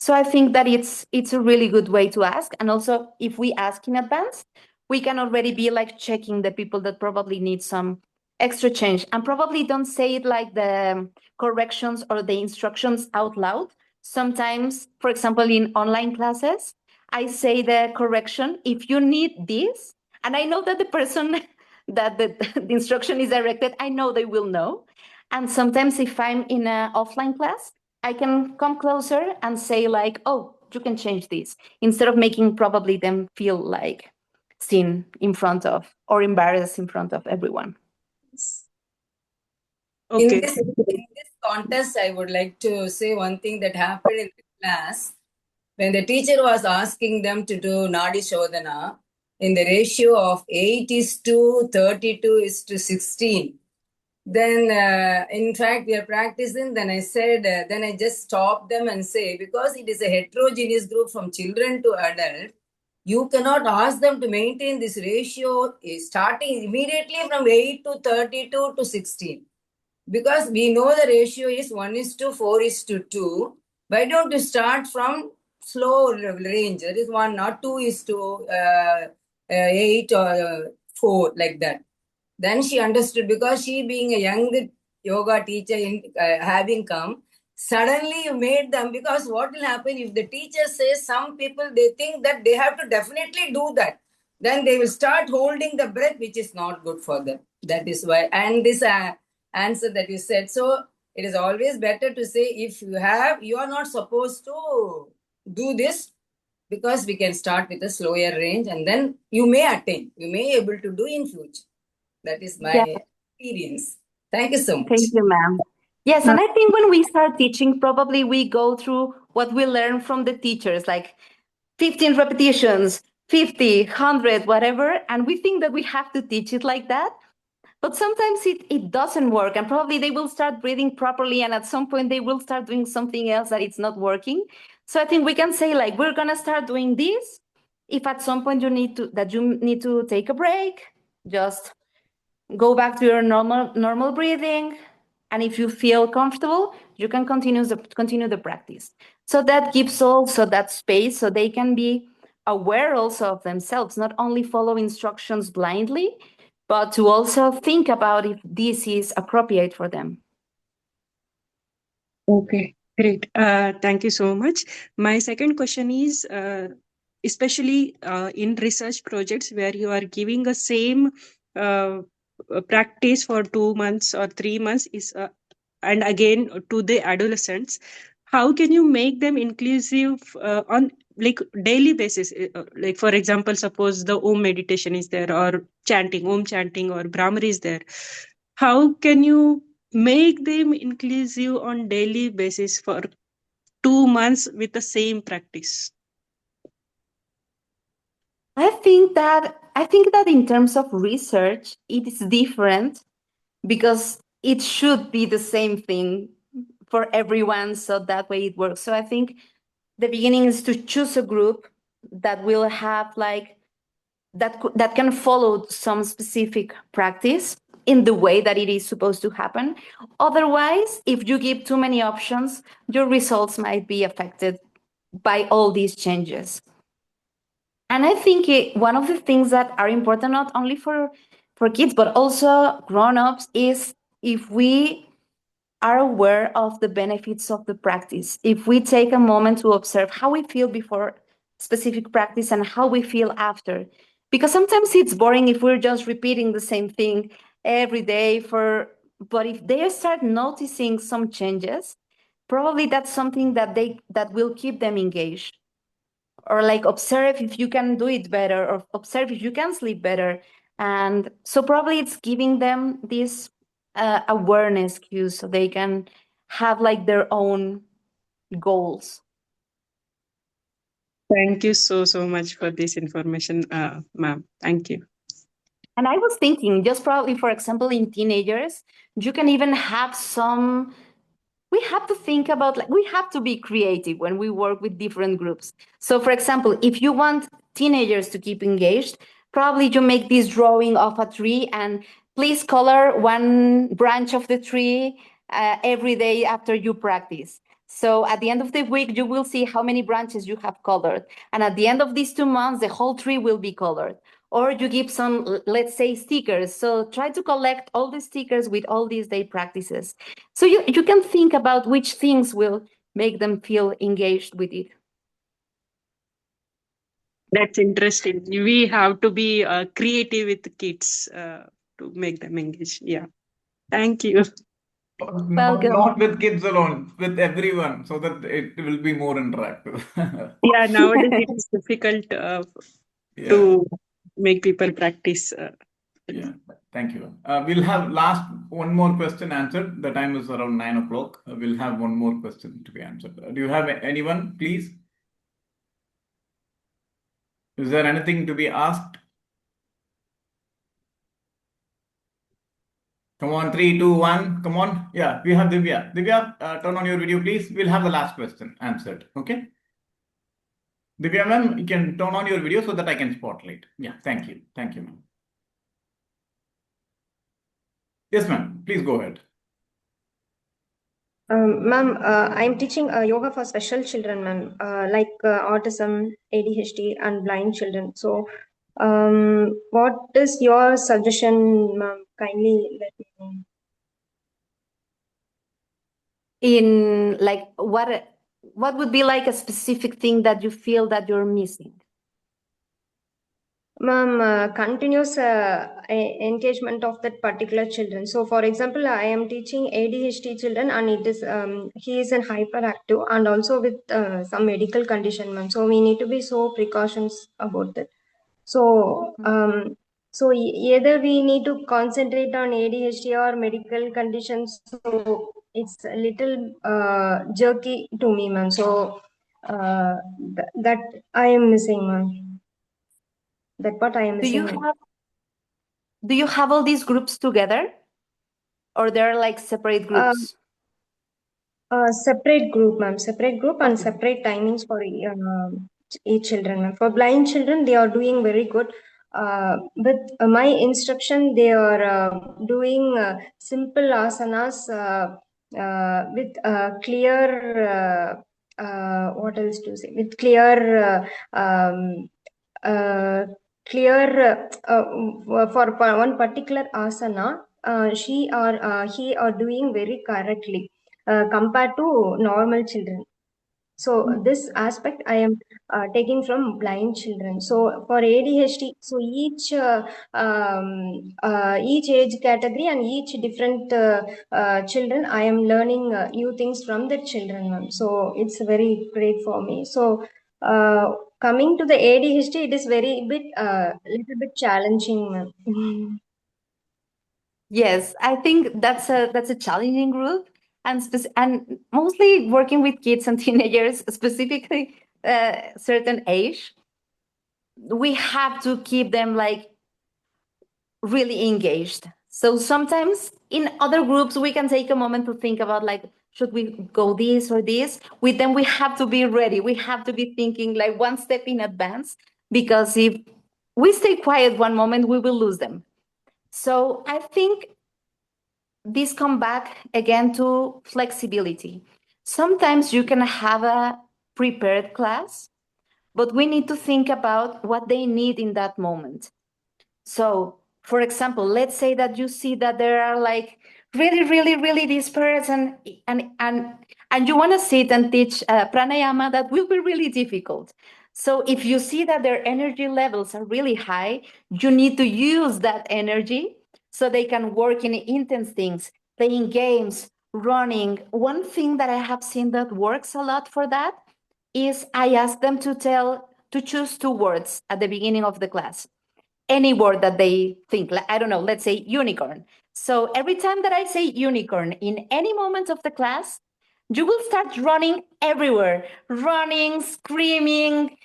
I think that it's a really good way to ask. And also, if we ask in advance, we can already be like checking the people that probably need some extra change, and probably don't say it like the corrections or the instructions out loud. Sometimes, for example, in online classes, I say the correction, if you need this, and I know that the person that the instruction is directed, I know they will know. And sometimes if I'm in an offline class, I can come closer and say like, oh, you can change this, instead of making probably them feel like seen in front of or embarrassed in front of everyone. Okay. In this contest, I would like to say one thing that happened in the class. When the teacher was asking them to do Nadi Shodhana, in the ratio of 8:32:16, then in fact we are practicing, then I said, then I just stopped them and say, because it is a heterogeneous group from children to adult, you cannot ask them to maintain this ratio starting immediately from 8:32:16. Because we know the ratio is 1:4:2. Why don't you start from slow range? That is 1 or 2:8 or 4, like that. Then she understood, because she being a young yoga teacher having come, suddenly you made them, because what will happen if the teacher says, some people, they think that they have to definitely do that. Then they will start holding the breath, which is not good for them. That is why. And this answer that you said. So it is always better to say, if you are not supposed to do this, because we can start with a slower range, and then you may attain, you may able to do in future. That is my experience. Thank you so much. Thank you, ma'am. Yes, and I think when we start teaching, probably we go through what we learn from the teachers, like 15 repetitions, 50, 100, whatever, and we think that we have to teach it like that. But sometimes it doesn't work, and probably they will start breathing properly, and at some point they will start doing something else that it's not working. So I think we can say like, we're gonna start doing this. If at some point you need to take a break, just go back to your normal breathing, and if you feel comfortable, you can continue the practice. So that gives also that space, so they can be aware also of themselves, not only follow instructions blindly, but to also think about if this is appropriate for them. Okay, great. Thank you so much. My second question is, especially in research projects where you are giving the same practice for 2 months or 3 months, and again to the adolescents, how can you make them inclusive on like daily basis? Like for example, suppose the Om meditation is there, or chanting, Om chanting, or Brahmari is there. How can you make them inclusive on daily basis for 2 months with the same practice? I think that in terms of research, it is different because it should be the same thing for everyone, so that way it works. So I think the beginning is to choose a group that will have like that can follow some specific practice in the way that it is supposed to happen. Otherwise, if you give too many options, your results might be affected by all these changes. And I think one of the things that are important not only for kids but also grown-ups is if we are aware of the benefits of the practice. If we take a moment to observe how we feel before specific practice and how we feel after. Because sometimes it's boring if we're just repeating the same thing every day but if they start noticing some changes, probably that's something that will keep them engaged. Or like observe if you can do it better, or observe if you can sleep better. And so probably it's giving them this awareness cues so they can have like their own goals. Thank you so much for this information, ma'am. Thank you. And I was thinking, just probably, for example, in teenagers, you can even have some. We have to think about, like, we have to be creative when we work with different groups. So, for example, if you want teenagers to keep engaged, probably you make this drawing of a tree and please color one branch of the tree every day after you practice. So at the end of the week, you will see how many branches you have colored. And at the end of these 2 months, the whole tree will be colored. Or you give some, let's say, stickers. So try to collect all the stickers with all these day practices. So you can think about which things will make them feel engaged with it. That's interesting. We have to be creative with the kids to make them engage. Yeah. Thank you. Welcome. Not with kids alone, with everyone, so that it will be more interactive. Yeah, nowadays it is difficult Yeah. to make people practice. Yeah, thank you. We'll have one more question answered. The time is around 9 o'clock. We'll have one more question to be answered. Do you have anyone, please? Is there anything to be asked? Come on, 3, 2, 1. Come on. Yeah, we have Divya. Divya, turn on your video, please. We'll have the last question answered. Okay. Divya, ma'am, you can turn on your video so that I can spotlight. Yeah, thank you. Thank you, ma'am. Yes, ma'am. Please go ahead. Ma'am, I'm teaching yoga for special children, ma'am, like autism, ADHD, and blind children. So, what is your suggestion, ma'am? Kindly let me know. In like what would be like a specific thing that you feel that you're missing? Ma'am, continuous engagement of that particular children. So, for example, I am teaching ADHD children, and it is he is an hyperactive and also with some medical condition, ma'am. So we need to be so precautions about that. So, either we need to concentrate on ADHD or medical conditions. So it's a little jerky to me, ma'am. So that I am missing, ma'am. That part I am missing. Do you have all these groups together, or they're like separate groups? Separate group, ma'am. Separate group and separate timings for each children, ma'am. For blind children, they are doing very good. With my instruction, they are doing simple asanas with clear. What else to say? With clear. Clear for one particular asana, she or he are doing very correctly compared to normal children. So this aspect I am taking from blind children. So for ADHD, so each age category and each different children, I am learning new things from the children, ma'am. So it's very great for me. So coming to the ADHD, it is very little bit challenging, ma'am. Yes, I think that's a challenging group, and mostly working with kids and teenagers, specifically certain age. we have to keep them like really engaged. So sometimes in other groups, we can take a moment to think about like, should we go this or this? With them, we have to be ready. We have to be thinking like one step in advance, because if we stay quiet one moment, we will lose them. So I think this come back again to flexibility. Sometimes you can have a prepared class, but we need to think about what they need in that moment. So, for example, let's say that you see that there are like really dispersed, and you want to sit and teach pranayama, that will be really difficult. So if you see that their energy levels are really high, you need to use that energy so they can work in intense things, playing games, running. One thing that I have seen that works a lot for that is I ask them to choose 2 words at the beginning of the class, any word that they think. Like, I don't know, let's say unicorn. So every time that I say unicorn in any moment of the class, you will start running everywhere, running, screaming,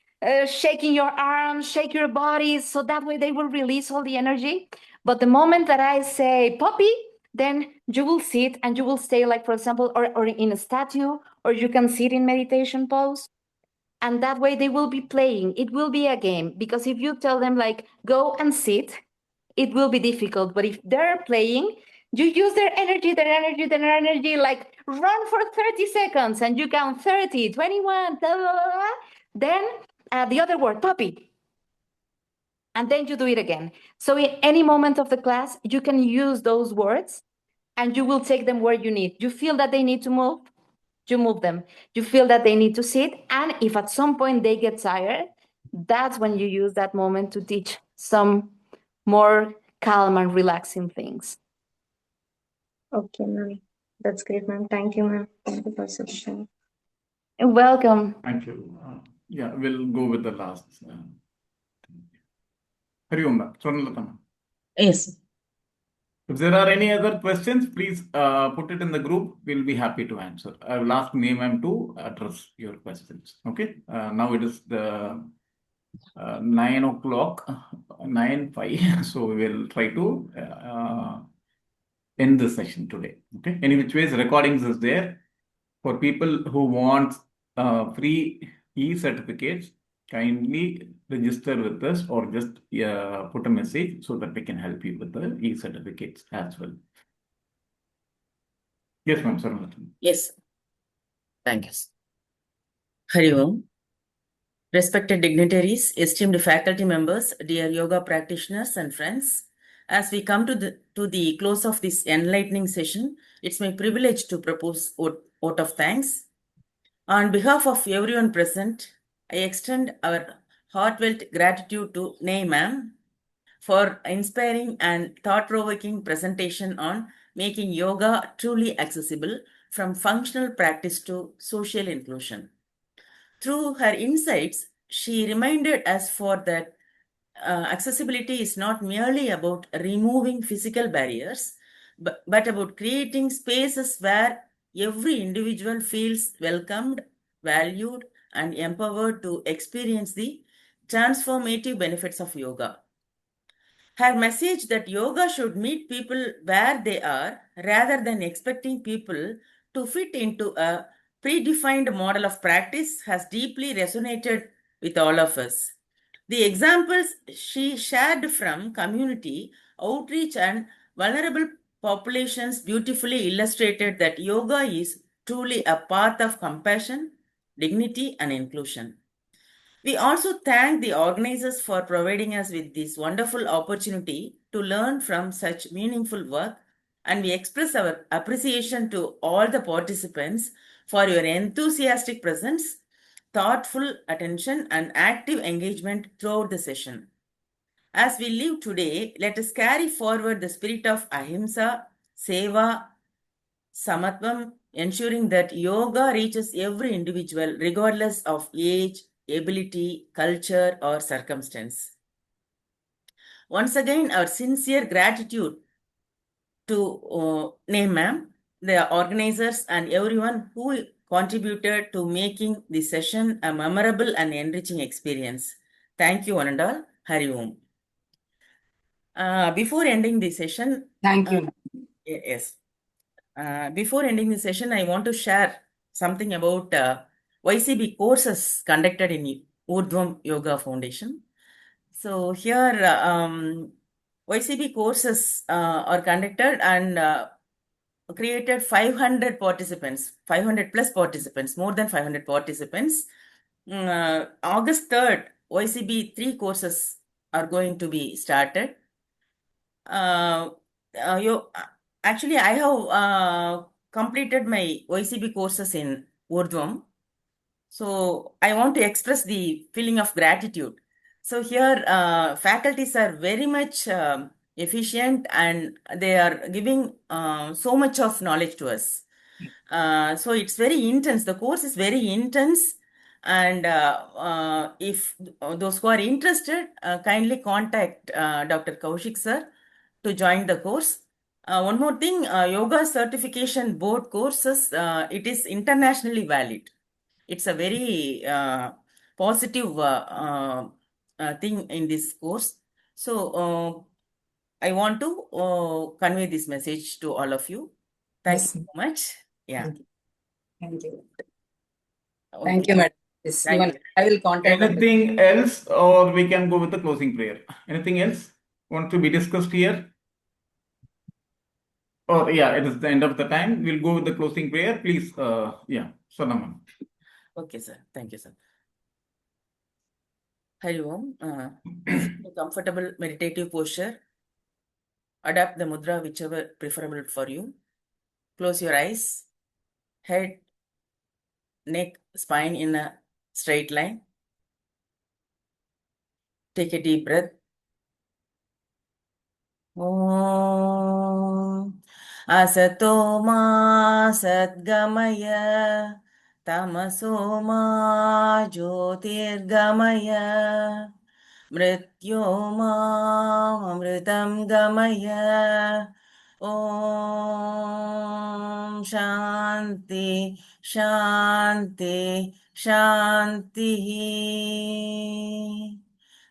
shaking your arms, shake your body. So that way they will release all the energy. But the moment that I say puppy, then you will sit and you will stay, like, for example, or in a statue, or you can sit in meditation pose. And that way they will be playing. It will be a game, because if you tell them like go and sit, it will be difficult. But if they're playing, you use their energy, like run for 30 seconds and you count 30, 21, blah, blah, blah, blah. Then the other word, puppy. And then you do it again. So in any moment of the class, you can use those words and you will take them where you need. You feel that they need to move, you move them. You feel that they need to sit, and if at some point they get tired, that's when you use that moment to teach some more calm and relaxing things. Okay, ma'am. That's great, ma'am. Thank you, ma'am. Thank you for session. Welcome. Thank you. Yeah, we'll go with the last. Hari Om, Swarnalata. Yes. If there are any other questions, please put it in the group. We'll be happy to answer. I will ask Neem to address your questions. Okay. Now it is the 9 o'clock, 9:05. So we will try to end the session today. Okay. Any which ways, recordings is there for people who want free e-certificates. Kindly register with us or just put a message so that we can help you with the e-certificates as well. Yes, ma'am. Sorry. Yes. Thank you. Hari Om. Respected dignitaries, esteemed faculty members, dear yoga practitioners and friends, as we come to the close of this enlightening session, it's my privilege to propose vote of thanks. On behalf of everyone present, I extend our heartfelt gratitude to Nay ma'am for inspiring and thought-provoking presentation on making yoga truly accessible from functional practice to social inclusion. Through her insights, she reminded us that accessibility is not merely about removing physical barriers, but about creating spaces where every individual feels welcomed, valued, and empowered to experience the transformative benefits of yoga. Her message that yoga should meet people where they are rather than expecting people to fit into a predefined model of practice has deeply resonated with all of us. The examples she shared from community outreach and vulnerable populations beautifully illustrated that yoga is truly a path of compassion, dignity, and inclusion. We also thank the organizers for providing us with this wonderful opportunity to learn from such meaningful work, and we express our appreciation to all the participants for your enthusiastic presence, thoughtful attention, and active engagement throughout the session. As we live today, let us carry forward the spirit of ahimsa, seva, samatvam, ensuring that yoga reaches every individual regardless of age, ability, culture, or circumstance. Once again, our sincere gratitude to Neem ma'am, the organizers, and everyone who contributed to making the session a memorable and enriching experience. Thank you, one and all. Hari Om. Before ending the session, Thank you. yes. Before ending the session, I want to share something about YCB courses conducted in Oordhvam Yoga Foundation. So here, YCB courses are conducted and created 500 participants, 500 plus participants, more than 500 participants. August 3rd, YCB 3 courses are going to be started. Actually, I have completed my YCB courses in Oordhvam. So I want to express the feeling of gratitude. So here, faculties are very much efficient and they are giving so much of knowledge to us. So it's very intense. The course is very intense. And if those who are interested, kindly contact Dr. Kaushik sir to join the course. One more thing, yoga certification board courses, it is internationally valid. It's a very positive thing in this course. So I want to convey this message to all of you. Thank Yes. you so much. Yeah. Thank you. Okay. Thank you, madam. Yes, Thank even you. I will contact. Anything else, or we can go with the closing prayer? Anything else want to be discussed here? Or yeah, it is the end of the time. We'll go with the closing prayer. Please, yeah, Sonam. Okay, sir. Thank you, sir. Hari Om. Sit in a comfortable meditative posture. Adapt the mudra whichever preferable for you. Close your eyes. Head, neck, spine in a straight line. Take a deep breath. Om Asato Ma Satgamaya Tamaso Ma Jyotirgamaya Mrityoma Amritam Gamaya. Om Shanti Shanti Shanti.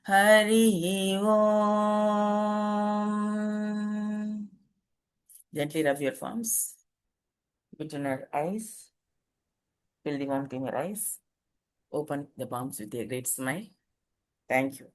Hari Om. Gently rub your palms between your eyes. Feel the warmth in your eyes. Open the palms with a great smile. Thank you.